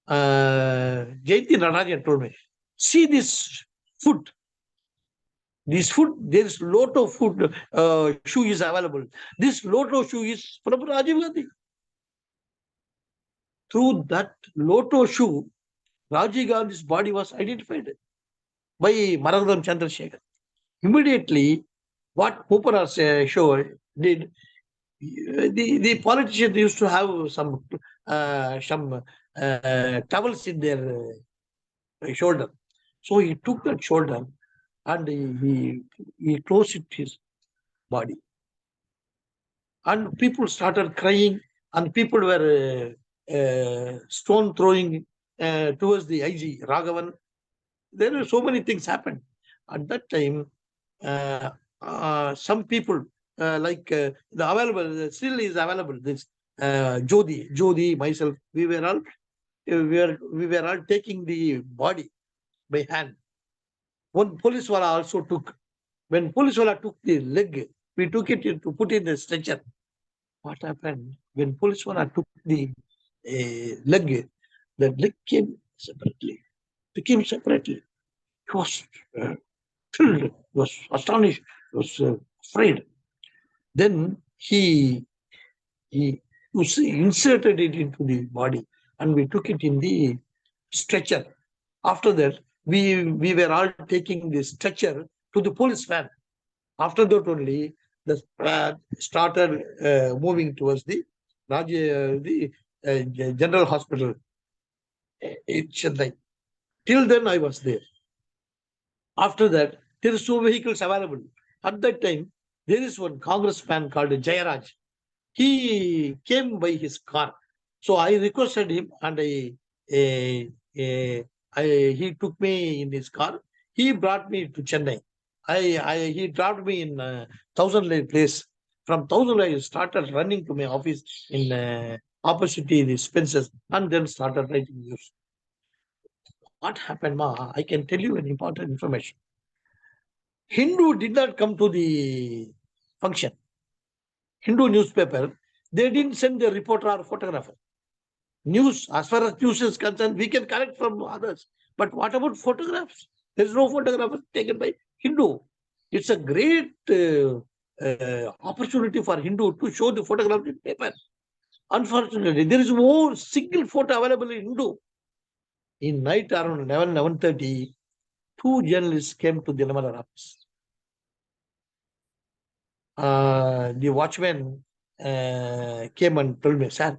Jayanti Natarajan told me, "See this foot. This foot, there is lot of foot shoe is available. This lot of shoe is from Rajiv Gandhi." Through that Lotto shoe, Rajiv Gandhi's body was identified by Maradam Chandrasekhar. Immediately, what Hooper show did, the politicians used to have some towels in their shoulder. So he took that shoulder and he closed it his body. And people started crying, and people were stone throwing towards the IG Raghavan. There were so many things happened. At that time, some people the available still is available. This Jodi, myself, we were all taking the body by hand. One police wala also took. When police wala took the leg, we took it to put in the stretcher. What happened? When police wala took the leg, the leg came separately. Became separately. He was thrilled, was astonished, was afraid. Then he inserted it into the body, and we took it in the stretcher. After that, we were all taking the stretcher to the police van. After that only, the van started moving towards the RAJYA, the general hospital in Chennai. Till then, I was there. After that, there is no vehicles available. At that time, there is one congressman called Jayaraj. He came by his car. So I requested him, and he took me in his car. He brought me to Chennai. He dropped me in Thousand Lane place. From Thousand Lane, I started running to my office in opposite the Spencer's, and then started writing news. What happened, ma? I can tell you an important information. Hindu did not come to the function. Hindu newspaper, they didn't send the reporter or photographer. News, as far as news is concerned, we can collect from others. But what about photographs? There is no photograph taken by Hindu. It's a great opportunity for Hindu to show the photograph in paper. Unfortunately, there is no single photo available in Hindu. In night around 11:30, two journalists came to the Nirmala office. The watchman came and told me, sir,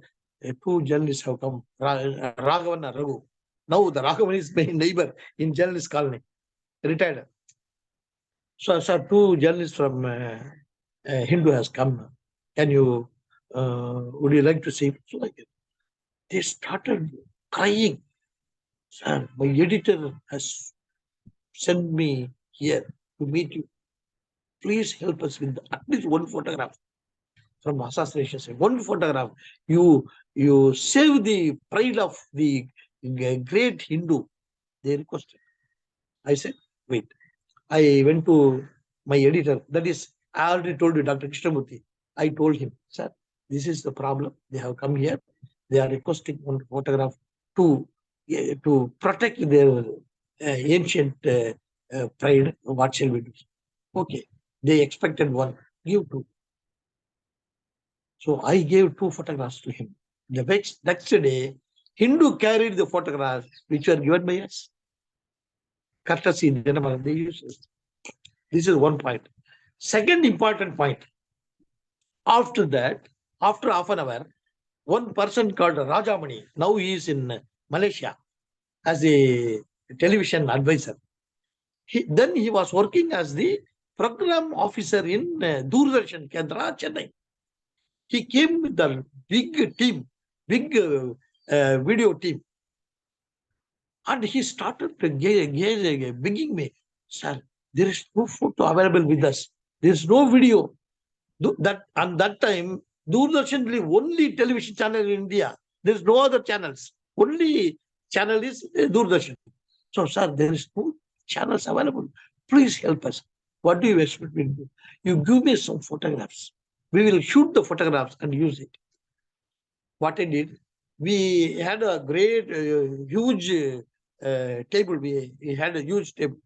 two journalists have come, Raghavan and Raghu. Now the Raghavan is my neighbor in journalist colony, retired. So, sir, two journalists from Hindu has come. Can you, would you like to see? So like they started crying. Sir, my editor has sent me here to meet you. Please help us with at least one photograph from assassination. One photograph. You save the pride of the great Hindu. They requested. I said, wait. I went to my editor. That is, I already told you, Dr. Krishnamurthy. I told him, sir, this is the problem. They have come here. They are requesting one photograph to protect their ancient pride. What shall we do? Okay. They expected one. Give two. So I gave two photographs to him. The next day, Hindu carried the photographs which were given by us. Courtesy, they use it. This is one point. Second important point. After that, after half an hour, one person called Rajamani, now he is in Malaysia as a television advisor. Then he was working as the program officer in Doordarshan Kendra, Chennai. He came with the big team, big video team. And he started begging me, sir, there is no photo available with us. There is no video. And that time, Doordarshan is the only television channel in India. There is no other channels. Only channel is Doordarshan. So, sir, there is no channels available. Please help us. What do you expect me to do? You give me some photographs. We will shoot the photographs and use it. What I did, we had a great, huge table. We had a huge table.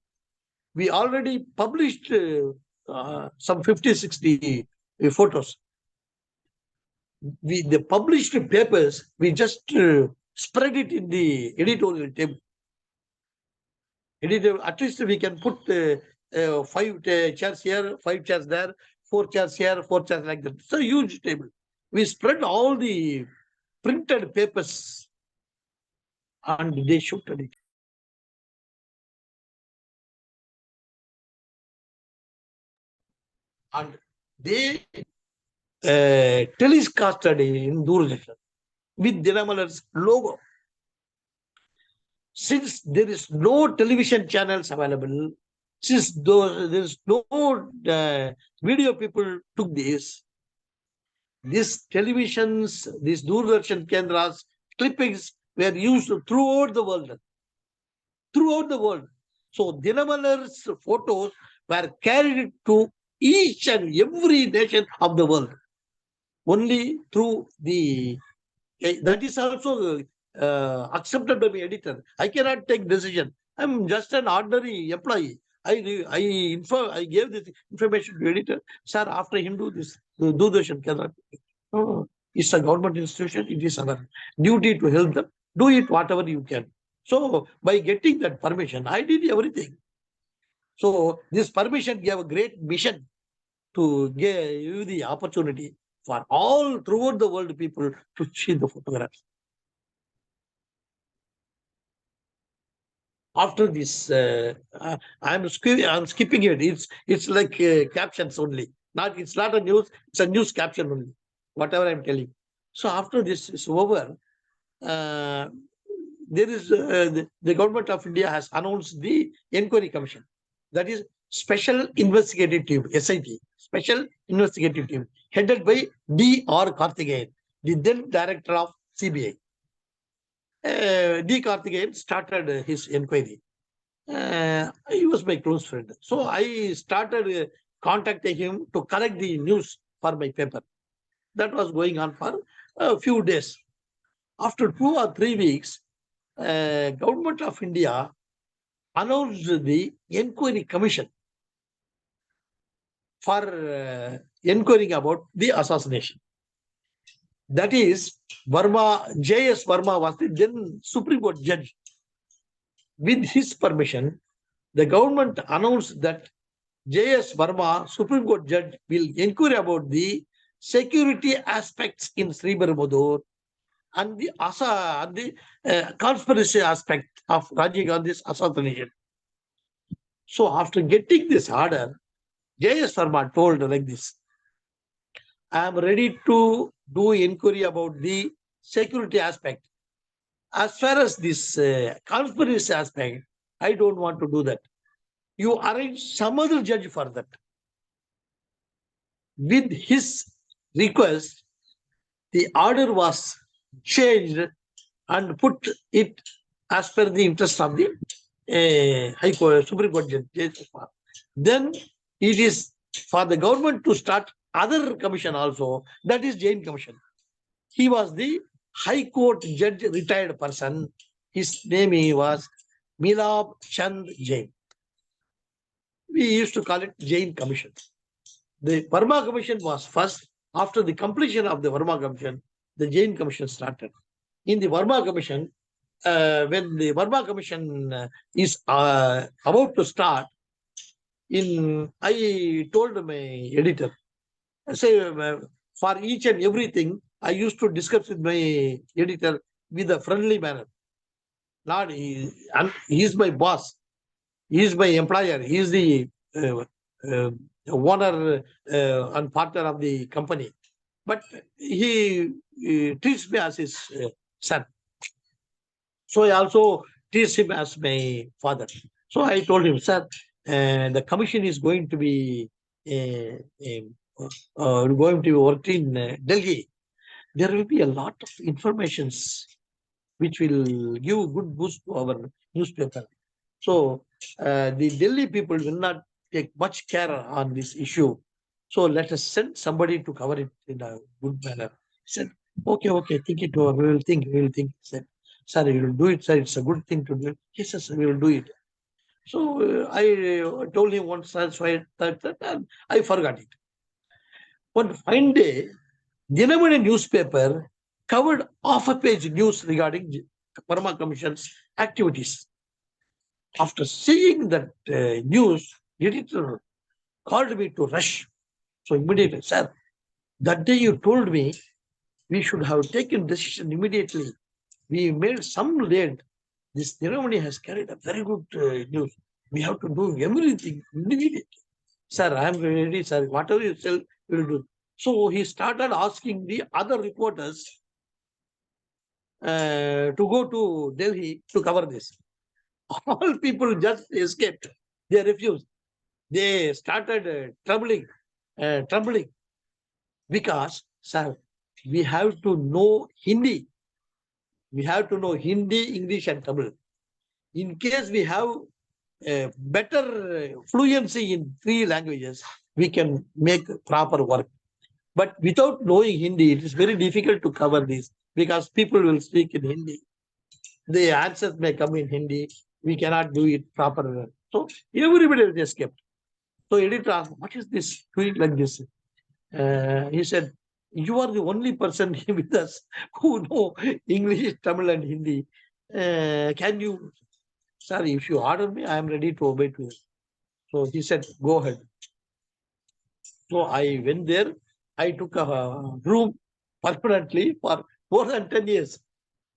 We already published some 50, 60 photos. The published papers, we just spread it in the editorial table. At least we can put five chairs here, 5 chairs there, 4 chairs here, 4 chairs like that. It's a huge table. We spread all the printed papers and they shooted it. And they telecasted in Doordarshan with Dinamalar's logo. Since there is no television channels available, since there is no video people took this, these televisions, these Doordarshan Kendras, clippings were used throughout the world. Throughout the world. So Dinamalar's photos were carried to each and every nation of the world. Only through the, that is also accepted by my editor. I cannot take decision. I'm just an ordinary employee. I gave this information to editor. Sir, after him do this, Doordarshan cannot. No, it's a government institution. It is our duty to help them. Do it whatever you can. So by getting that permission, I did everything. So this permission gave a great mission to give you the opportunity for all throughout the world people to see the photographs. After this, I'm skipping it. It's like captions only. It's not a news. It's a news caption only. Whatever I'm telling. So after this is over, there is the government of India has announced the inquiry commission. That is Special Investigative Team, SIT, Special Investigative Team, headed by D.R. Karthikeyan, the then director of CBI. D. Karthikeyan started his inquiry. He was my close friend. So I started contacting him to collect the news for my paper. That was going on for a few days. After 2 or 3 weeks, Government of India announced the inquiry commission for inquiring about the assassination. That is, Verma, J.S. Verma was the then Supreme Court judge. With his permission, the government announced that J.S. Verma, Supreme Court judge, will inquire about the security aspects in Sriperumbudur and the conspiracy aspect of Rajiv Gandhi's assassination. So after getting this order, J.S. Verma told like this, I am ready to do inquiry about the security aspect. As far as this conspiracy aspect, I don't want to do that. You arrange some other judge for that. With his request, the order was changed and put it as per the interest of the High Court, Supreme Court judge. Then it is for the government to start other commission also, that is Jain Commission. He was the High Court judge, retired person. His name was Milab Chand Jain. We used to call it Jain Commission. The Verma Commission was first. After the completion of the Verma Commission, the Jain Commission started. In the Verma Commission, when the Verma Commission is about to start, I told my editor, I say, for each and everything, I used to discuss with my editor with a friendly manner. Not he is my boss, he is my employer, he is the owner and partner of the company. But he treats me as his son. So I also treats him as my father. So I told him, sir, the commission is going to be worked in Delhi. There will be a lot of informations which will give good boost to our newspaper. So the Delhi people will not take much care on this issue. So let us send somebody to cover it in a good manner. He said, okay, think it over. We will think. He said, sir, you will do it, sir. It's a good thing to do. He says, we will do it. So I told him once, that, and I forgot it. One fine day, Dinamani newspaper covered half a page news regarding Verma Commission's activities. After seeing that news, editor called me to rush. So immediately, sir, that day you told me we should have taken decision immediately. We made some late. This ceremony has carried a very good news. We have to do everything immediately. Sir, I am ready, sir. Whatever you tell, we will do. So he started asking the other reporters to go to Delhi to cover this. All people just escaped. They refused. They started trembling because, sir, we have to know Hindi. We have to know Hindi, English, and Tamil. In case we have better fluency in 3 languages, we can make proper work. But without knowing Hindi, it is very difficult to cover this because people will speak in Hindi. The answers may come in Hindi. We cannot do it properly. So everybody will escape. So editor asked, what is this doing like this? He said, you are the only person with us who know English, Tamil, and Hindi. Can you, sorry, if you order me, I am ready to obey to you. So he said, go ahead. So I went there. I took a room permanently for more than 10 years.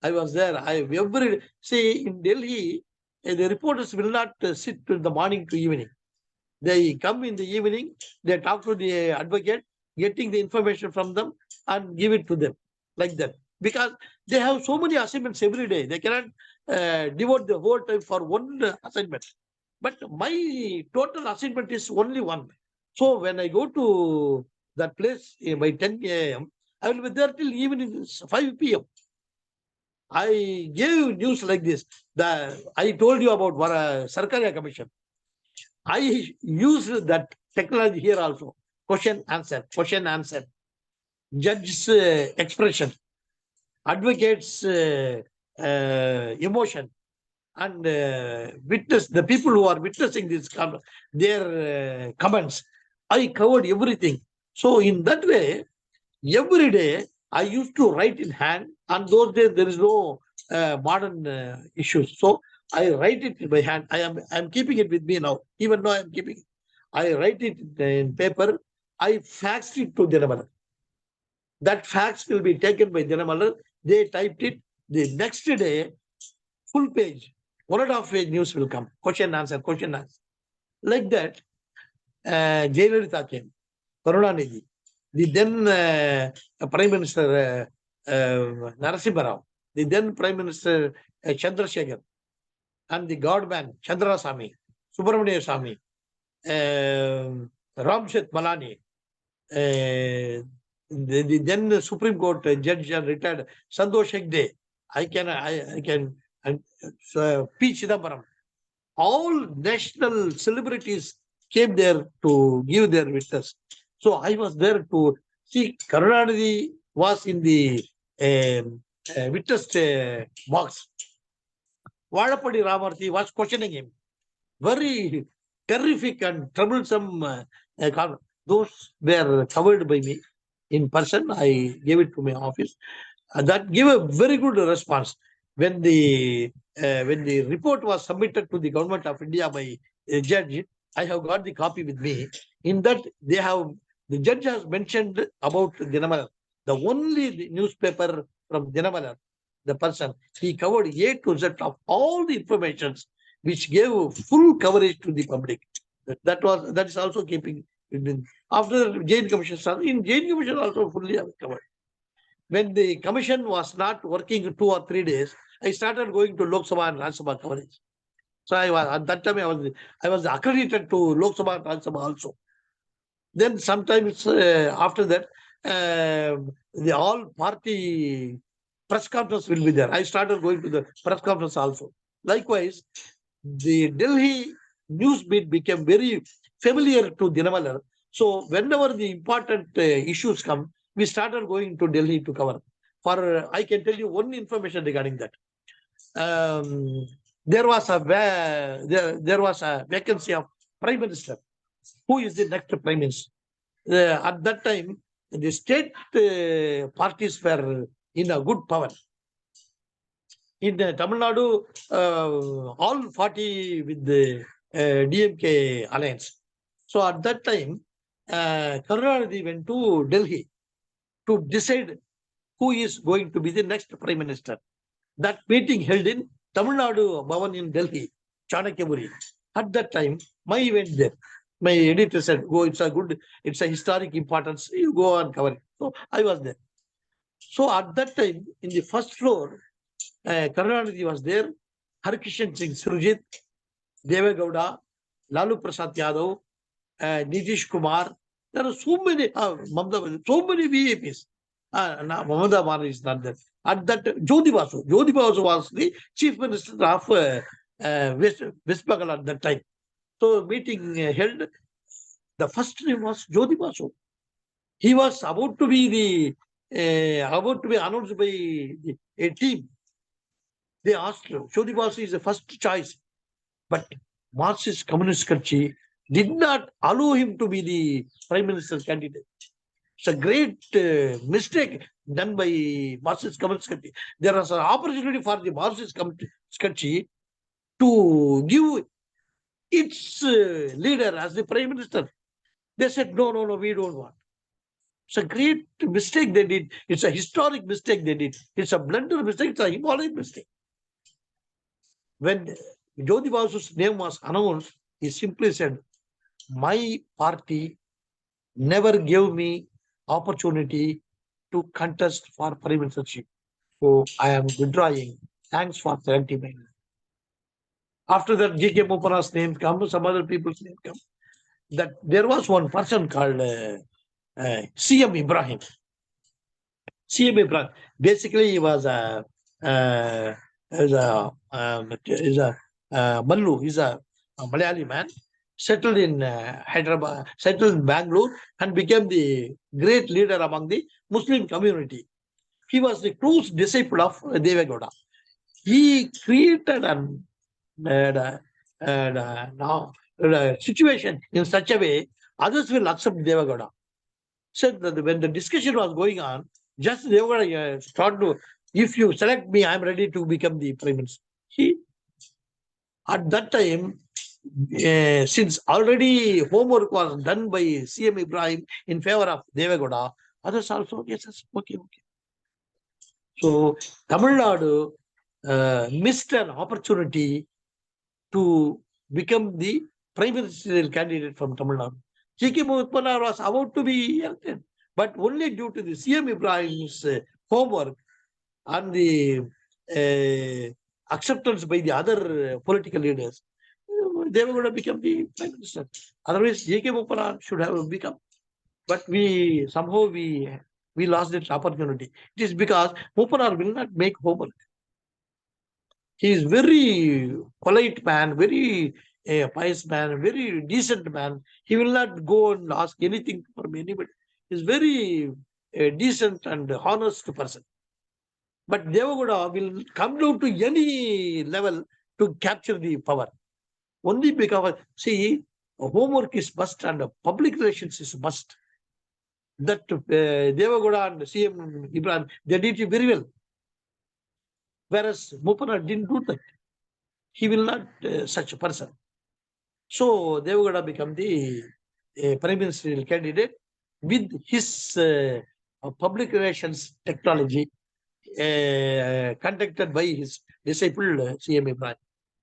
I was there. See, in Delhi, the reporters will not sit in the morning to evening. They come in the evening, they talk to the advocate, getting the information from them and give it to them like that. Because they have so many assignments every day. They cannot devote the whole time for one assignment. But my total assignment is only one. So when I go to that place by 10 a.m., I will be there till evening 5 p.m. I gave news like this. I told you about Sarkaria Commission. I used that technology here also. Question, answer, judge's expression, advocate's emotion, and witness, the people who are witnessing this, their comments. I covered everything. So in that way, every day I used to write in hand, and those days there is no modern issues. So I write it by hand. I'm keeping it with me now. Even now I'm keeping it. I write it in paper. I faxed it to Dinamalar. That fax will be taken by Dinamalar. They typed it. The next day, full page, 1.5 page news will come. Question, answer. Like that, Jayalalitha came. Karunanidhi. The then Prime Minister Narasimha Rao. The then Prime Minister Chandrasekhar. And the godman Chandra Sami, Subramania Sami, Ramshet Malani, the then Supreme Court Judge and retired Santosh Hegde, I can P. Chidambaram. All national celebrities came there to give their witness. So I was there to see. Karunanidhi was in the witness box. Vadapadi Ramarthi was questioning him. Very terrific and troublesome. Those were covered by me in person. I gave it to my office. That gave a very good response. When the report was submitted to the government of India by a judge, I have got the copy with me. In that, the judge has mentioned about Dinamalar. The only newspaper from Dinamalar, the person, he covered A to Z of all the informations which gave full coverage to the public. That is also keeping it. After Jain Commission started, in Jain Commission also fully covered. When the commission was not working 2 or 3 days, I started going to Lok Sabha and Rajya Sabha coverage. So at that time I was accredited to Lok Sabha and Rajya Sabha also. Then sometimes after that, the all party press conference will be there. I started going to the press conference also. Likewise, the Delhi news beat became very familiar to Dinamalar. So whenever the important issues come, we started going to Delhi to cover. I can tell you one information regarding that. There was a vacancy of Prime Minister. Who is the next Prime Minister? At that time, the state parties were in a good power. In Tamil Nadu, all 40 with the DMK alliance. So at that time, Karunanidhi went to Delhi to decide who is going to be the next Prime Minister. That meeting held in Tamilnadu Bhavan in Delhi, Chanakyapuri. At that time, my event there. My editor said, "Go, it's a historic importance. You go and cover it." So I was there. So at that time, in the first floor, Karunanidhi was there, Harkishan Singh Surjit, Deve Gowda, Lalu Prasad Yadav, Nitish Kumar. There are so many, so many VIPs. Mamata Mani is not there. At that, Jyoti Basu was the Chief Minister of West Bengal at that time. So meeting held. The first name was Jyoti Basu. He was about to be announced by a team. They asked Jyoti Basu is the first choice, but Marxist Communist Party did not allow him to be the Prime Minister candidate. It's a great mistake done by Marxist Communist Party. There was an opportunity for the Marxist Communist Party to give its leader as the Prime Minister. They said, no, we don't want. It's a great mistake they did. It's a historic mistake they did. It's a blunder mistake. It's a Himalayan mistake. When Jyoti Basu's name was announced, he simply said, my party never gave me opportunity to contest for Prime Ministership. So I am withdrawing. Thanks for selecting me. After that, G.K. Mupana's name comes, some other people's name come. That there was one person called CM Ibrahim. CM Ibrahim. Basically, he was Mallu. He's a Malayali man, settled in Hyderabad, settled in Bangalore, and became the great leader among the Muslim community. He was the close disciple of Deve Gowda. He created a situation in such a way, others will accept Deve Gowda. Said that when the discussion was going on, just Deve Gowda started to, if you select me, I'm ready to become the Prime Minister. At that time, since already homework was done by CM Ibrahim in favor of Deve Gowda, others also, yes, okay. So Tamil Nadu missed an opportunity to become the Prime Ministerial candidate from Tamil Nadu. G.K. Mupana was about to be elected, but only due to the CM Ibrahim's homework and the acceptance by the other political leaders, they were going to become the Prime Minister. Otherwise, G.K. Mupana should have become. But we somehow lost that opportunity. It is because Mupana will not make homework. He is very polite man, very pious man, very decent man. He will not go and ask anything from anybody. He is very decent and honest person. But Deve Gowda will come down to any level to capture the power. Only because, see, homework is must and public relations is must. That Deve Gowda and CM Ibrahim, they did it very well. Whereas Mupana didn't do that. He will not such a person. So Deve Gowda become the Prime Ministerial candidate with his public relations technology conducted by his disciple CM Ibrahim.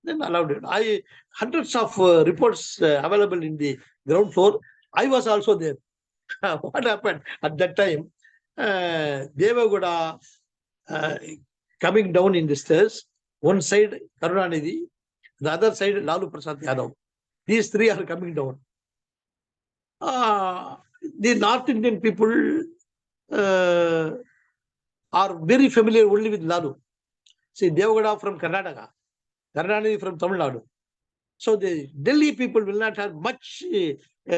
Then allowed it. Hundreds of reports available in the ground floor. I was also there. What happened at that time? Deve Gowda coming down in the stairs. One side Karunanidhi, the other side Lalu Prasad Yadav. These three are coming down. The North Indian people are very familiar only with Lalu. See, Deve Gowda from Karnataka, Karunanidhi from Tamil Nadu. So the Delhi people will not have much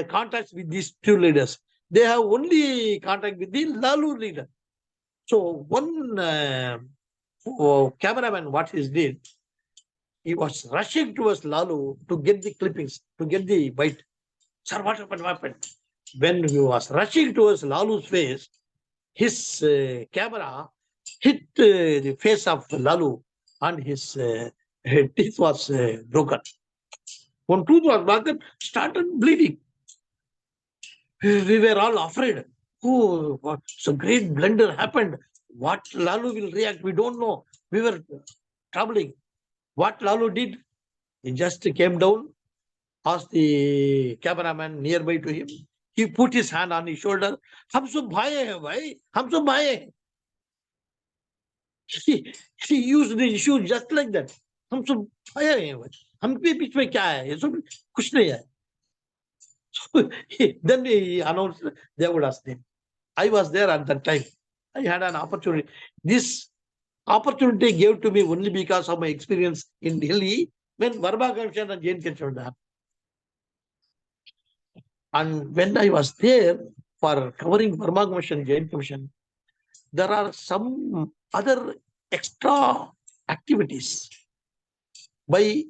contact with these two leaders. They have only contact with the Lalu leader. So one cameraman, what he did, he was rushing towards Lalu to get the clippings, to get the bite. Sir, what happened? When he was rushing towards Lalu's face, his camera hit the face of Lalu and his teeth was broken. One tooth was broken, started bleeding. We were all afraid. Oh, what, so great blunder happened. What Lalu will react, we don't know. We were troubling. What Lalu did, he just came down, asked the cameraman nearby to him. He put his hand on his shoulder. Hum sab bhai hai bhai. Hum sab bhai hai. He used the issue just like that. हम सब आया है बस हम पे बीच में क्या है ये सब कुछ नहीं है. So then he announced Devuda's name. I was there at that time. I had an opportunity. This opportunity gave to me only because of my experience in Delhi when Varma Commission and Jain Commission happened. And when I was there for covering Varma Commission, Jain Commission, there are some other extra activities by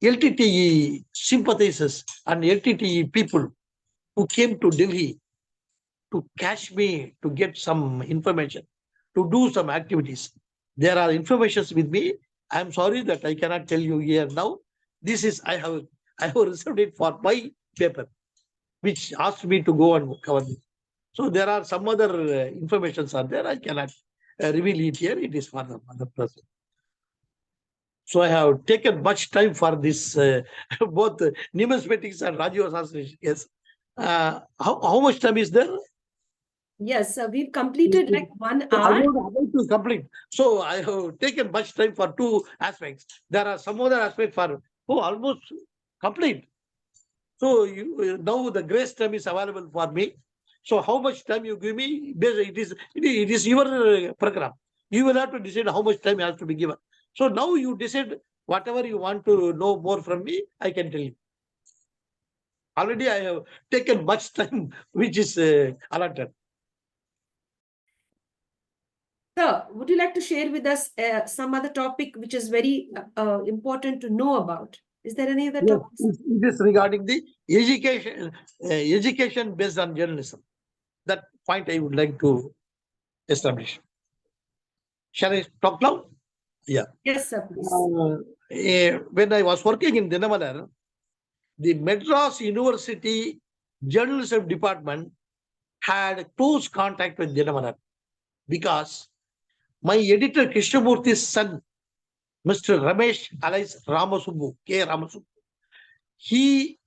LTTE sympathizers and LTTE people who came to Delhi to catch me, to get some information, to do some activities. There are informations with me. I am sorry that I cannot tell you here now. This is, I have reserved it for my paper, which asked me to go and cover this. So there are some other informations are there. I cannot reveal it here. It is for the other person. So I have taken much time for this, both numismatics and RAJYA assassination case. How much time is there? Yes, we've completed like 1 So I hour. want to complete. So I have taken much time for two aspects. There are some other aspects for almost complete. So now the grace time is available for me. So how much time you give me? It is your program. You will have to decide how much time has to be given. So now you decide whatever you want to know more from me, I can tell you. Already I have taken much time, which is allotted. Sir, would you like to share with us some other topic which is very important to know about? Is there any other topic? It is regarding the education based on journalism. That point I would like to establish. Shall I talk now? Yeah. Yes, sir, please. When I was working in Dinamalar, the Madras University Journalism Department had close contact with Dinamalar because my editor Krishnamurthy's son, Mr. Ramesh alias Ramasubbu, K. Ramasubbu, he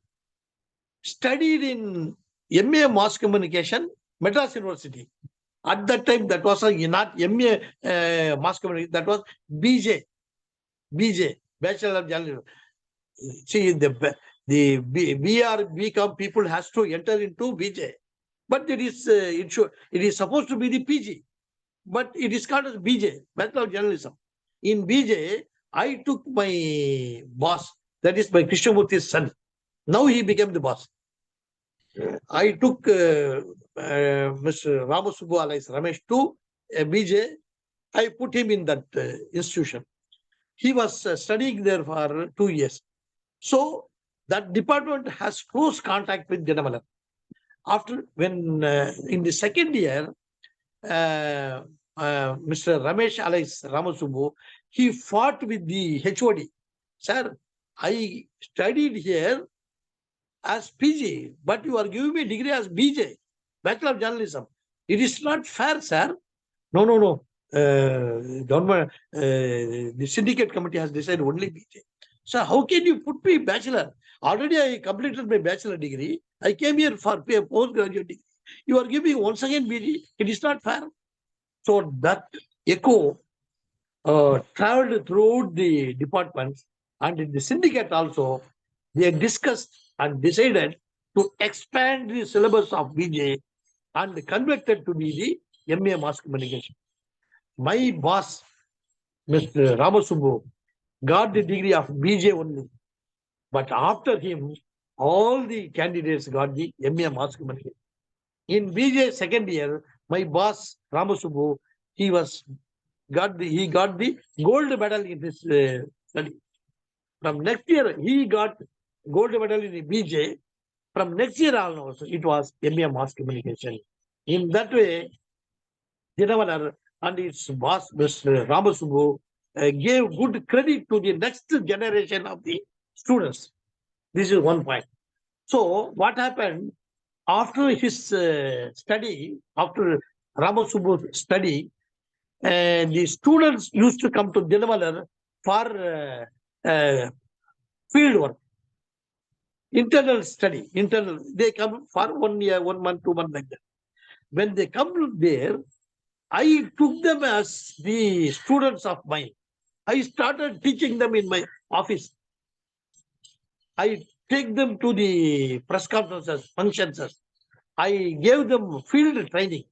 studied in MA Mass Communication, Madras University. At that time, that was not MA Mass Communication, that was BJ, Bachelor of Journalism. See, the BR, BCom people has to enter into BJ, but it is supposed to be the PG, but it is called as BJ, Bachelor of Journalism. In BJ, I took my boss, that is my Krishnamurthy's son. Now he became the boss. I took Mr. Ramasubbu alias Ramesh to BJ. I put him in that institution. He was studying there for 2 years. So that department has close contact with Dinamalar. After when in the second year, Mr. Ramesh alias Ramasubbu, he fought with the HOD. Sir, I studied here as PG, but you are giving me degree as BJ, Bachelor of Journalism. It is not fair, sir. No. Government, the syndicate committee has decided only BJ. So how can you put me bachelor? Already I completed my bachelor degree. I came here for a postgraduate degree. You are giving once again BJ. It is not fair. So that echo traveled throughout the departments and in the syndicate also. They discussed and decided to expand the syllabus of BJ and converted to be the MA Mass Communication. My boss, Mr. Ramasubbu, got the degree of BJ only. But after him, all the candidates got the MA Mass Communication. In BJ second year, my boss, Ramasubbu, he got the gold medal in his study. From next year, he got gold medal in the BJ. From next year also, it was MA Mass Communication. In that way, Dinamalar and its boss, Mr. Ramasubbu, gave good credit to the next generation of the students. This is one point. So what happened after his study, after Ramasubbu's study, the students used to come to Dinamalar for field work, internal study, internal. They come for 1 year, 1 month, 2 months like that. When they come there, I took them as the students of mine. I started teaching them in my office. I take them to the press conferences, functions. I gave them field training.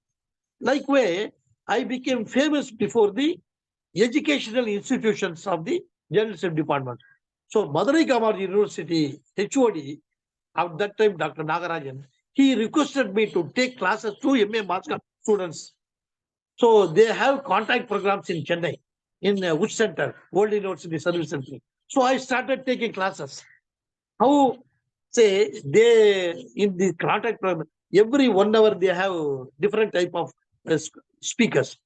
Likewise, I became famous before the educational institutions of the journalism department. So Madurai Kamaraj University HOD, at that time Dr. Nagarajan, he requested me to take classes to MA Mass Comm students. So they have contact programs in Chennai, in Wood Center, World University Service Center. So I started taking classes. How, say, they, in the contact program, every 1 hour they have different type of speakers.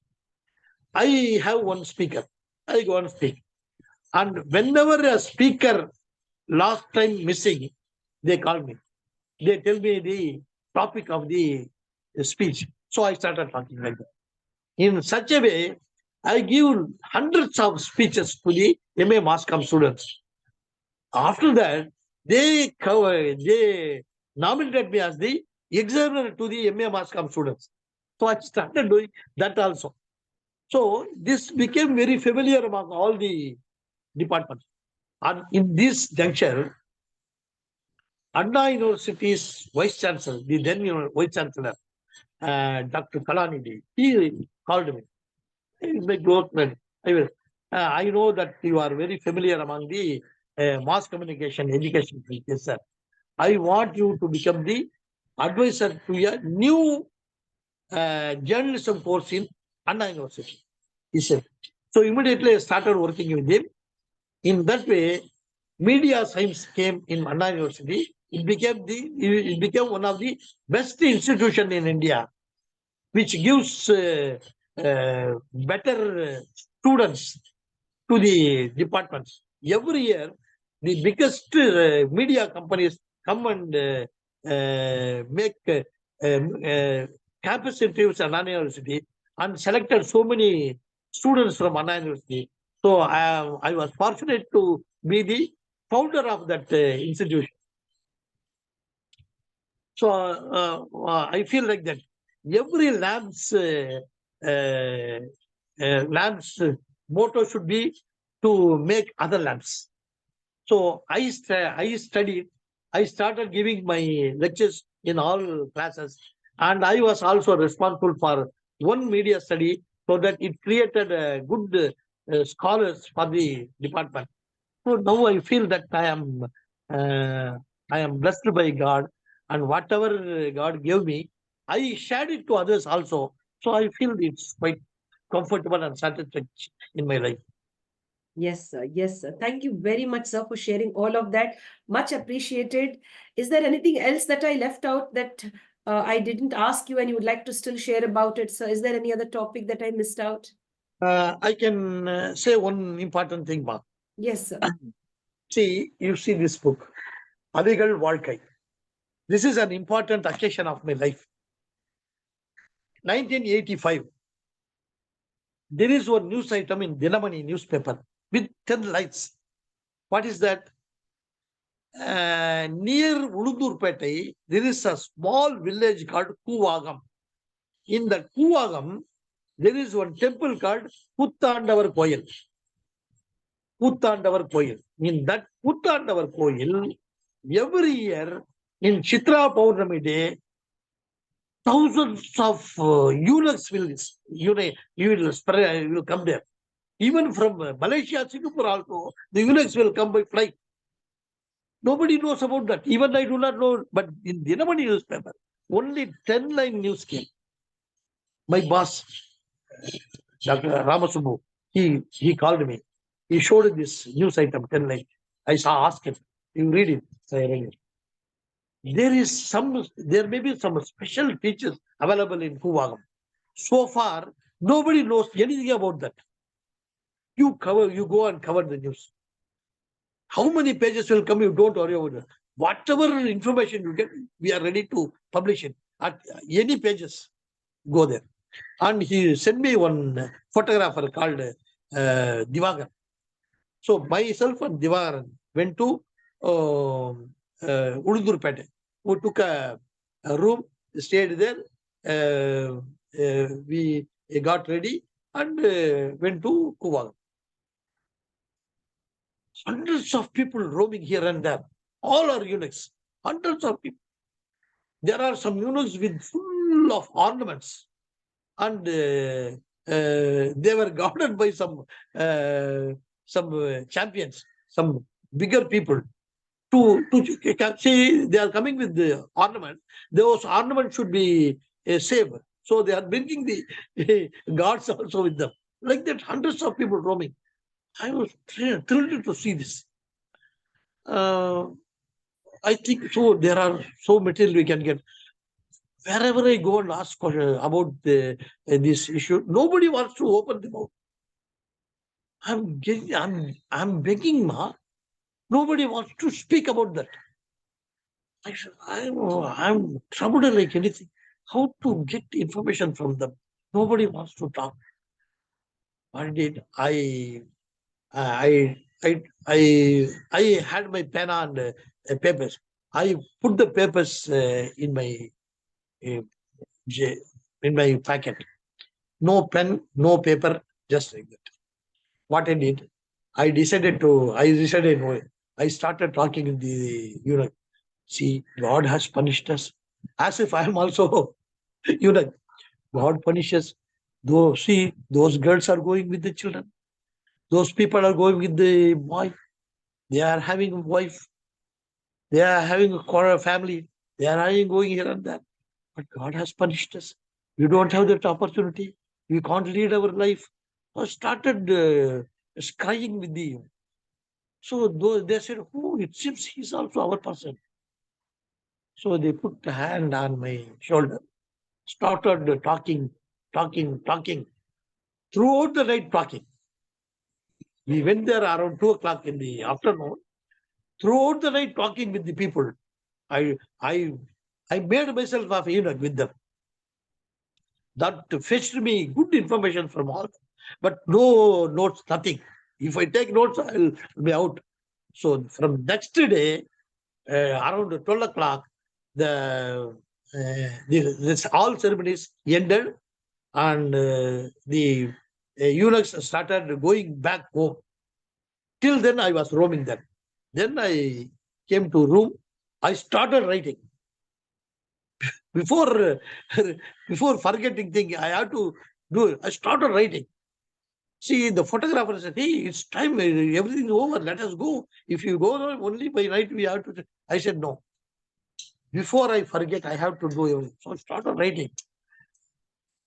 I have one speaker. I go and speak. And whenever a speaker last time missing, they call me. They tell me the topic of the speech. So I started talking like that. In such a way, I give hundreds of speeches to the MA Mass Comm students. After that, they nominated me as the examiner to the MA Mass Comm students. So I started doing that also. So this became very familiar among all the departments. And in this juncture, Anna University's Vice Chancellor, the then Vice Chancellor, Dr. Kalanidhi, he called me. My growth man. I know that you are very familiar among the mass communication education. Yes, sir. I want you to become the advisor to a new journalism course in Anna University. He said. So immediately I started working with him. In that way, media science came in Anna University. It became one of the best institutions in India, which gives better students to the departments. Every year, the biggest media companies come and make campus interviews at Anna University and selected so many students from Anna University. So I was fortunate to be the founder of that institution. So I feel like that every lab's motto should be to make other labs. So I studied. I started giving my lectures in all classes, and I was also responsible for one media study, so that it created good scholars for the department. So now I feel that I am blessed by God, and whatever God gave me, I shared it to others also. So I feel it's quite comfortable and satisfactory in my life. Yes, sir. Yes, sir. Thank you very much, sir, for sharing all of that. Much appreciated. Is there anything else that I left out that I didn't ask you and you would like to still share about it, sir? Is there any other topic that I missed out? I can say one important thing, Ma. Yes, sir. See, you see this book, Adigal Walkai. This is an important occasion of my life. 1985. There is one news item in Dinamani newspaper with 10 lights. What is that? Near Uludurpete, there is a small village called Kuvagam. In the Kuvagam, there is one temple called Puttandavar Koyil. Puttandavar Koyil. In that Puttandavar Koyil, every year in Chitra Paurnami Day, thousands of eunuchs will come there. Even from Malaysia, Singapore also, the eunuchs will come by flight. Nobody knows about that. Even I do not know. But in Dinamani newspaper, only 10-line news came. My boss, Dr. Ramasubbu, he called me. He showed this news item, 10-line. I asked him, you read it. So I read it. There may be some special features available in Kuvagam. So far, nobody knows anything about that. You go and cover the news. How many pages will come? You don't worry about it. Whatever information you get, we are ready to publish it at any pages. Go there. And he sent me one photographer called Divagar. So myself and Divagar went to Udundurpete. We took a room, stayed there. We got ready and went to Kuvala. Hundreds of people roaming here and there. All are eunuchs. Hundreds of people. There are some eunuchs with full of ornaments, and they were guarded by some champions, some bigger people. To see they are coming with the ornament. Those ornaments should be safe. So they are bringing the guards also with them. Like that, hundreds of people roaming. I was thrilled to see this. I think so. There are so material we can get. Wherever I go and ask about this issue, nobody wants to open them out. I'm begging, ma. Nobody wants to speak about that. I'm troubled like anything. How to get information from them? Nobody wants to talk. What did I had my pen and papers. I put the papers in my packet. No pen, no paper, just like that. What I did, I started talking in the see, God has punished us. As if I am also God punishes. Those girls are going with the children. Those people are going with the boy. They are having a wife. They are having a family. They are going here and there. But God has punished us. We don't have that opportunity. We can't lead our life. I started crying with the. So they said, oh, it seems he's also our person. So they put a hand on my shoulder, started talking. Throughout the night talking. We went there around 2 o'clock in the afternoon. Throughout the night talking with the people. I made myself of eunuch with them. That fetched me good information from all, but no notes, nothing. If I take notes, I'll be out. So from next day, around 12 o'clock, this all ceremonies ended, and the eunuchs started going back home. Till then, I was roaming there. Then I came to room. I started writing. Before forgetting thing, I had to do it. I started writing. See, the photographer said, hey, it's time, everything is over, let us go. If you go only by night, we have to. I said, no. Before I forget, I have to do everything. So I started writing.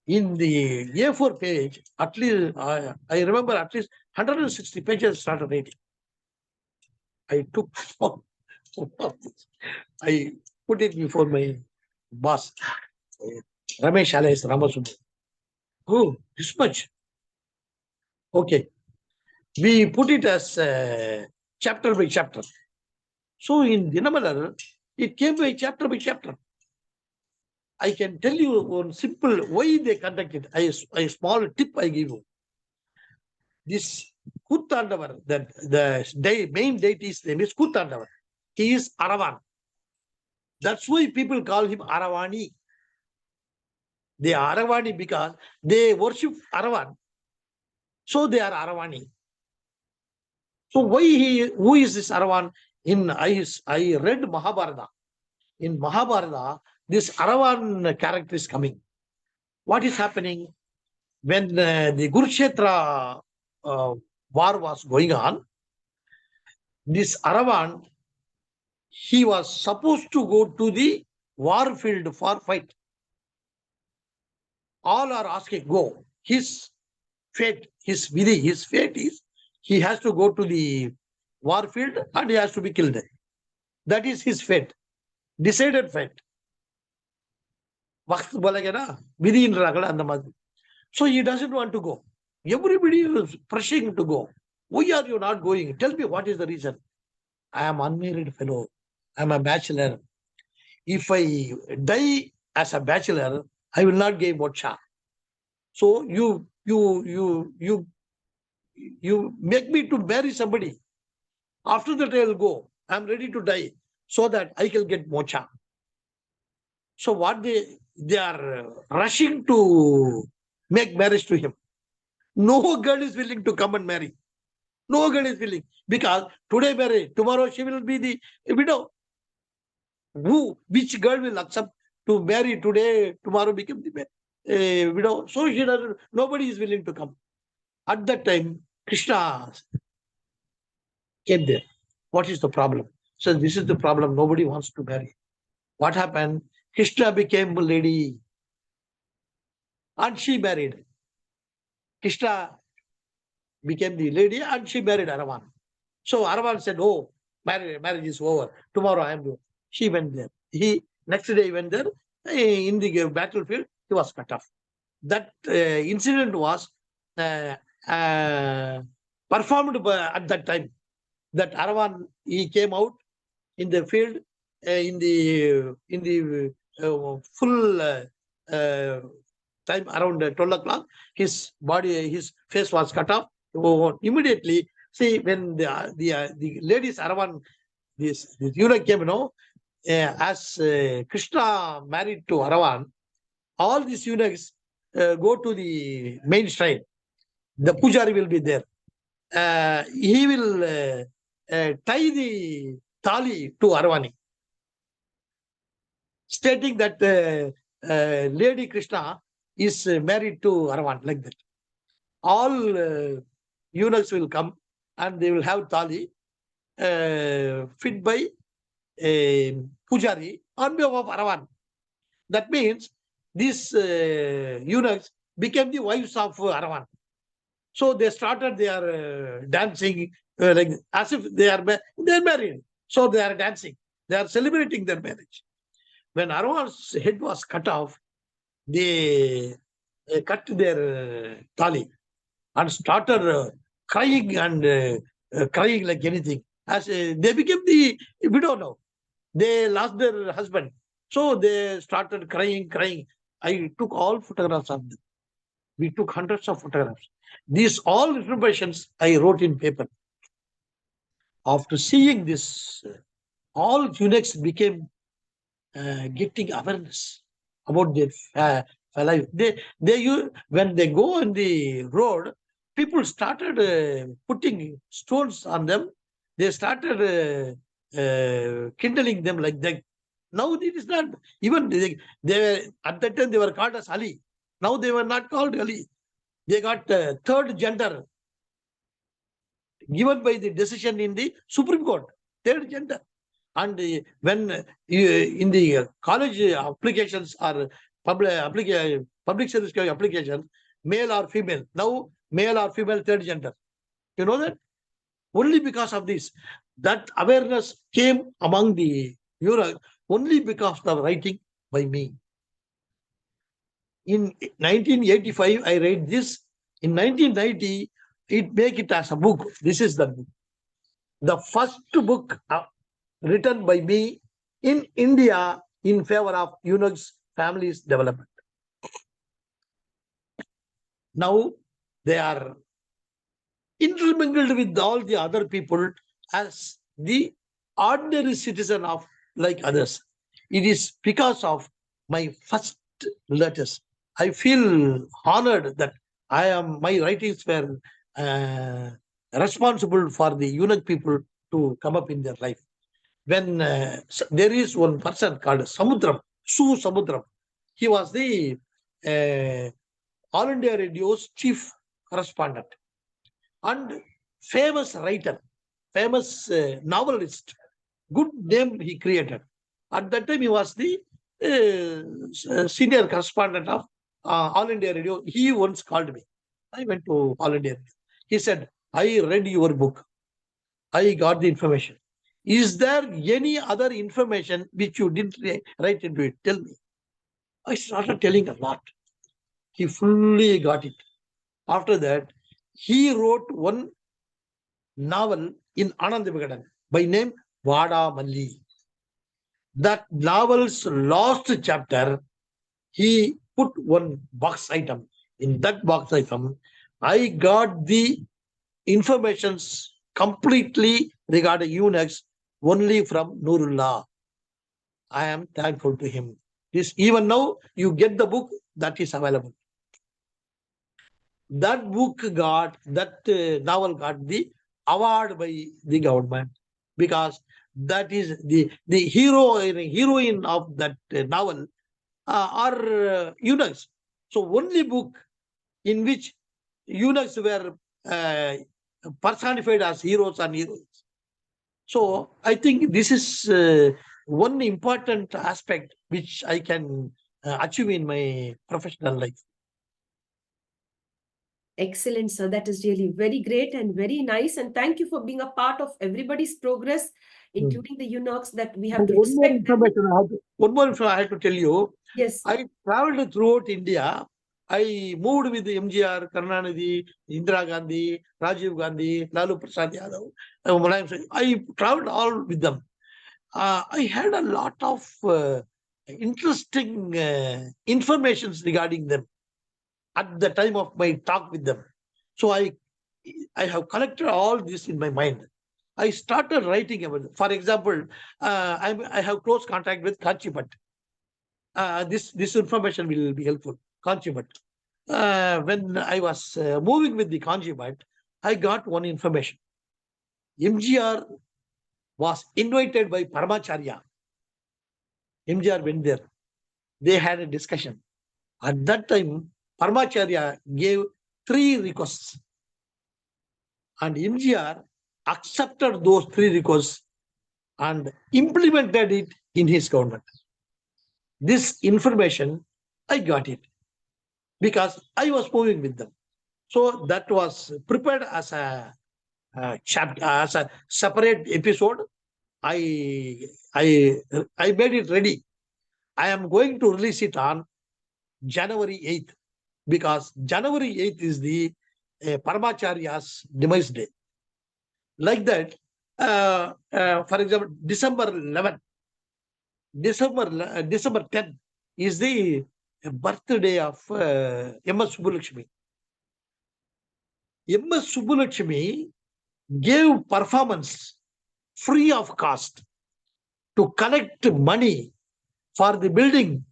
In the A4 page, at least, I remember at least 160 pages started writing. I took I put it before my boss, Ramesh alias Ramasubbu. Oh, this much. Okay. We put it as chapter by chapter. So in Dinamalar, it came by chapter. I can tell you one simple why they conducted. A small tip I give you. This Kuttandavar, the main deity's name is Kuttandavar. He is Aravan. That's why people call him Aravani. They are Aravani because they worship Aravan. So they are Aravani. So who is this Aravan? I read Mahabharata. In Mahabharata, this Aravan character is coming. What is happening? When the Kurukshetra war was going on, this Aravan, he was supposed to go to the war field for fight. All are asking, go. His fate is he has to go to the war field and he has to be killed. That is his fate. Decided fate. So he doesn't want to go. Everybody is pressing him to go. Why are you not going? Tell me what is the reason. I am unmarried fellow. I'm a bachelor. If I die as a bachelor, I will not get moksha. So you make me to marry somebody. After that, I will go. I'm ready to die so that I can get moksha. So what they are rushing to make marriage to him. No girl is willing to come and marry. No girl is willing because today marry, tomorrow she will be the widow. Which girl will accept to marry today, tomorrow become the widow? So she doesn't. Nobody is willing to come. At that time, Krishna came there. What is the problem? So this is the problem. Nobody wants to marry. What happened? Krishna became a lady, and she married. Krishna became the lady, and she married Aravan. So Aravan said, "Oh, marriage is over. Tomorrow I am going." She went there. Next day he went there. In the battlefield, he was cut off. That incident was performed at that time. That Aravan, he came out in the field in the full time around 12 o'clock. His face was cut off. Immediately, see, when the ladies Aravan, this eunuch came, as Krishna married to Aravan, all these eunuchs go to the main shrine. The pujari will be there. He will tie the tali to Aravani, stating that Lady Krishna is married to Aravan, like that. All eunuchs will come and they will have tali fit by pujari on behalf of Aravan. That means these eunuchs became the wives of Aravan. So they started their dancing like as if they're married. So they are dancing. They are celebrating their marriage. When Aravan's head was cut off, they cut their tali and started crying and crying like anything. As they became the widow now. They lost their husband. So they started crying. I took all photographs of them. We took hundreds of photographs. These all informations I wrote in paper. After seeing this, all eunuchs became getting awareness about their life. When they go on the road, people started putting stones on them. They started kindling them like that. Now it is not. Even they were at that time they were called as Ali. Now they were not called Ali. They got third gender given by the decision in the Supreme Court. Third gender. And when in the college applications or public service applications, male or female, now male or female third gender. You know that? Only because of this, that awareness came among the Europe only because of the writing by me. In 1985, I read this. In 1990, it make it as a book. This is the book. The first book written by me in India in favor of eunuchs' families' development. Now they are intermingled with all the other people as the ordinary citizen of like others. It is because of my first letters. I feel honored that my writings were responsible for the eunuch people to come up in their life. When there is one person called Samudram, Su Samudram, he was the All India Radio's chief correspondent and famous writer, famous novelist. Good name he created. At that time, he was the senior correspondent of All India Radio. He once called me. I went to All India Radio. He said, I read your book. I got the information. Is there any other information which you didn't write into it? Tell me. I started telling a lot. He fully got it. After that, he wrote one novel in Anand Vigadan by name Vada Malli. That novel's last chapter, he put one box item. In that box item, I got the informations completely regarding eunuchs only from Nurullah. I am thankful to him. This, even now, you get the book that is available. That book got, that novel got the award by the government, because that is the heroine of that novel are eunuchs. So only book in which eunuchs were personified as heroes and heroines. So I think this is one important aspect which I can achieve in my professional life. Excellent, sir. That is really very great and very nice. And thank you for being a part of everybody's progress, including the eunuchs, that we have to One more respect them. information I have to tell you. Yes. I traveled throughout India. I moved with MGR, Karunanidhi, Indira Gandhi, Rajiv Gandhi, Lalu Prasad Yadav. I traveled all with them. I had a lot of interesting informations regarding them at the time of my talk with them. So I have collected all this in my mind. I started writing about it. For example, I have close contact with Kanchipat. This information will be helpful. Kanchipat. When I was moving with the Kanchipat, I got one information. MGR was invited by Paramacharya. MGR went there. They had a discussion. At that time, Paramacharya gave 3 requests. And MGR accepted those 3 requests and implemented it in his government. This information, I got it because I was moving with them. So that was prepared as a chapter, as a separate episode. I made it ready. I am going to release it on January 8th, because January 8th is the Paramacharya's demise day. Like that, for example, December 11th, December 10th is the birthday of M.S. Subbulakshmi. M.S. Subbulakshmi gave performance free of cost to collect money for the building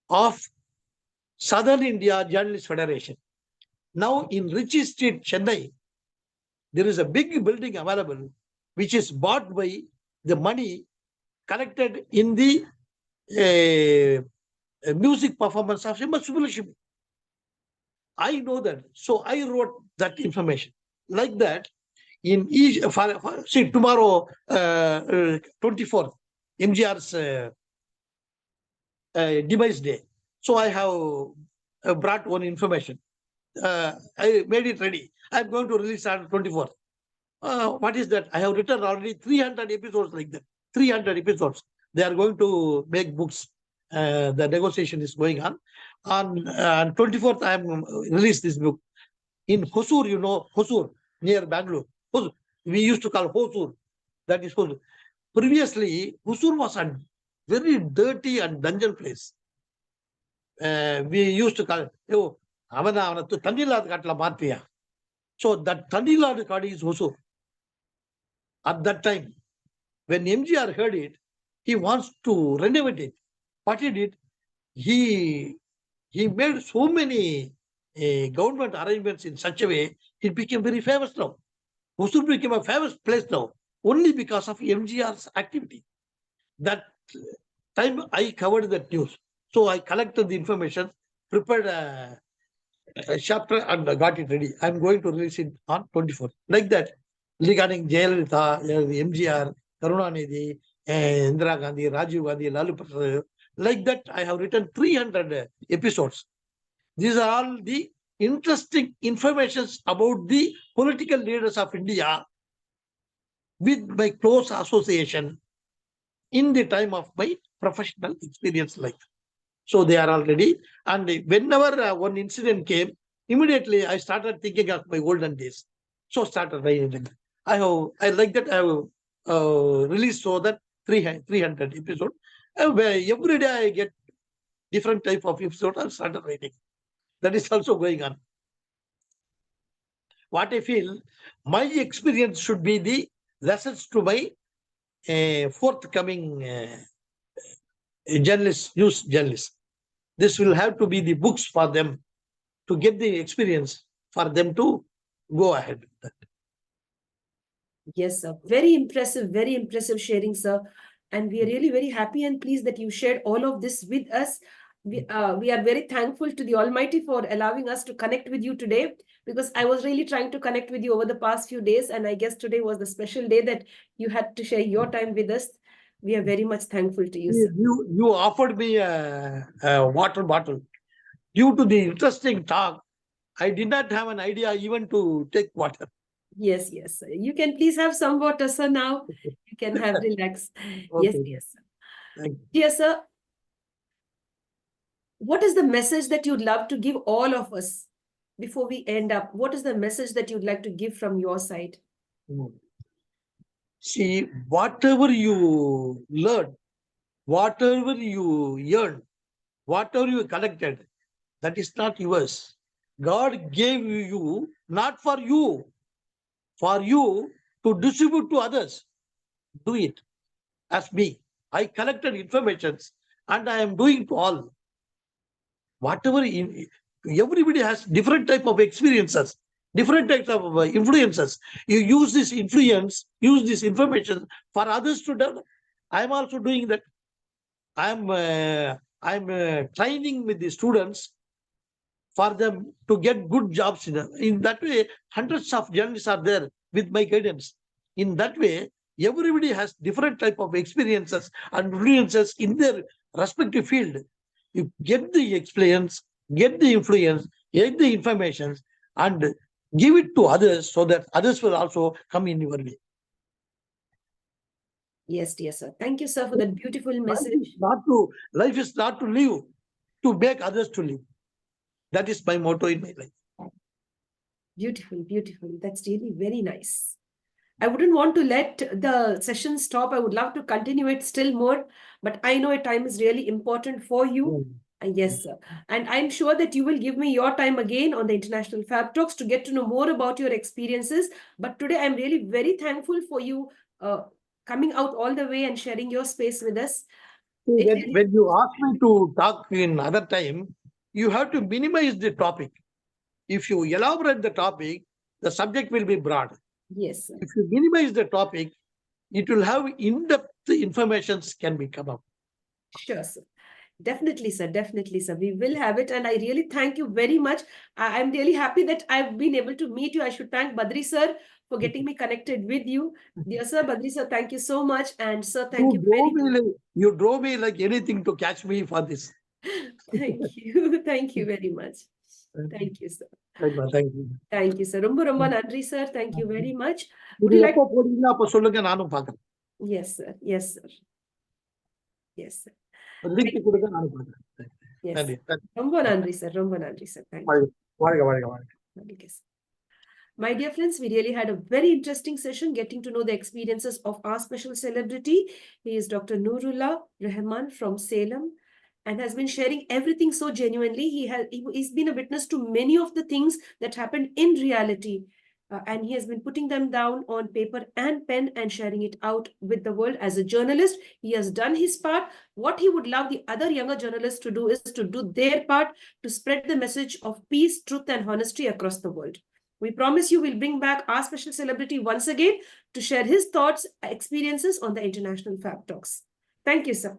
of Southern India Journalist Federation. Now in Ritchie Street, Chennai, there is a big building available which is bought by the money collected in the music performance of M.S. Subbulakshmi. I know that. So I wrote that information. Like that, in each, see, tomorrow, 24th, MGR's demise day. So I have brought one information. I made it ready. I'm going to release on 24th. What is that? I have written already 300 episodes like that. 300 episodes. They are going to make books. The negotiation is going on. On 24th, I am release this book. In Hosur, you know, Hosur, near Bangalore. Hosur. We used to call Hosur. That is Hosur. Previously, Hosur was a very dirty and dungeon place. We used to call, oh, Tamilnadu Katla Marpiya. So that Tamilnadu Kadi is Hosur. At that time, when MGR heard it, he wants to renovate it. What he did, he made so many government arrangements in such a way, it became very famous now. Hosur became a famous place now, only because of MGR's activity. That time I covered that news. So I collected the information, prepared a chapter and got it ready. I'm going to release it on 24th. Like that, regarding Jayalalitha, MGR, Karunanidhi, Indira Gandhi, Rajiv Gandhi, Lalu Prasad. Like that, I have written 300 episodes. These are all the interesting informations about the political leaders of India with my close association in the time of my professional experience life. So they are all ready. And whenever one incident came, immediately I started thinking of my olden days. So started writing. I like that I have released so that 300 episode. Where every day I get different type of episode and started writing. That is also going on. What I feel, my experience should be the lessons to my forthcoming journalists, news journalists. This will have to be the books for them to get the experience for them to go ahead with that. Yes, sir. Very impressive sharing, sir. And we are really very happy and pleased that you shared all of this with us. We are very thankful to the Almighty for allowing us to connect with you today, because I was really trying to connect with you over the past few days. And I guess today was the special day that you had to share your time with us. We are very much thankful to you, sir. You offered me a water bottle. Due to the interesting talk, I did not have an idea even to take water. Yes, sir. You can please have some water, sir, now. You can have relax. Okay. Yes, sir. Thank you. Dear sir, what is the message that you'd love to give all of us before we end up? What is the message that you'd like to give from your side? See, whatever you learn, whatever you earn, whatever you collected, that is not yours. God gave you not for you to distribute to others. Do it. As me, I collected informations and I am doing to all. Whatever, everybody has different type of experiences, different types of influences. You use this influence, use this information for others to develop. I am also doing that. I'm training with the students for them to get good jobs. In that way, hundreds of journalists are there with my guidance. In that way, everybody has different type of experiences and influences in their respective field. You get the experience, get the influence, get the information, and give it to others so that others will also come in your way. Yes, dear sir. Thank you, sir, for that beautiful message. Life is not to live, to make others to live. That is my motto in my life. Beautiful. That's really very nice. I wouldn't want to let the session stop. I would love to continue it still more, but I know time is really important for you. Yes, sir. And I'm sure that you will give me your time again on the International Fab Talks to get to know more about your experiences. But today, I'm really very thankful for you coming out all the way and sharing your space with us. When you ask me to talk in other time, you have to minimize the topic. If you elaborate the topic, the subject will be broad. Yes, sir. If you minimize the topic, it will have in-depth informations can be come up. Sure, sir. Definitely, sir. We will have it. And I really thank you very much. I'm really happy that I've been able to meet you. I should thank Badri, sir, for getting me connected with you. Dear sir, Badri, sir, thank you so much. And sir, thank you very much. You drove me like anything to catch me for this. Thank you. Thank you very much. Thank you, sir. Thank you. Thank you, sir. Romba nandri, sir. Thank you very much. Would you like... Yes, sir. Yes, sir. Yes, sir. Yes. Romba nandri, sir. Thank you. My dear friends, we really had a very interesting session getting to know the experiences of our special celebrity. He is Dr. Nurullah Rahman from Salem and has been sharing everything so genuinely. He's been a witness to many of the things that happened in reality. And he has been putting them down on paper and pen and sharing it out with the world. As a journalist, he has done his part. What he would love the other younger journalists to do is to do their part to spread the message of peace, truth, and honesty across the world. We promise you we'll bring back our special celebrity once again to share his thoughts, experiences on the International Fab Talks. Thank you, sir.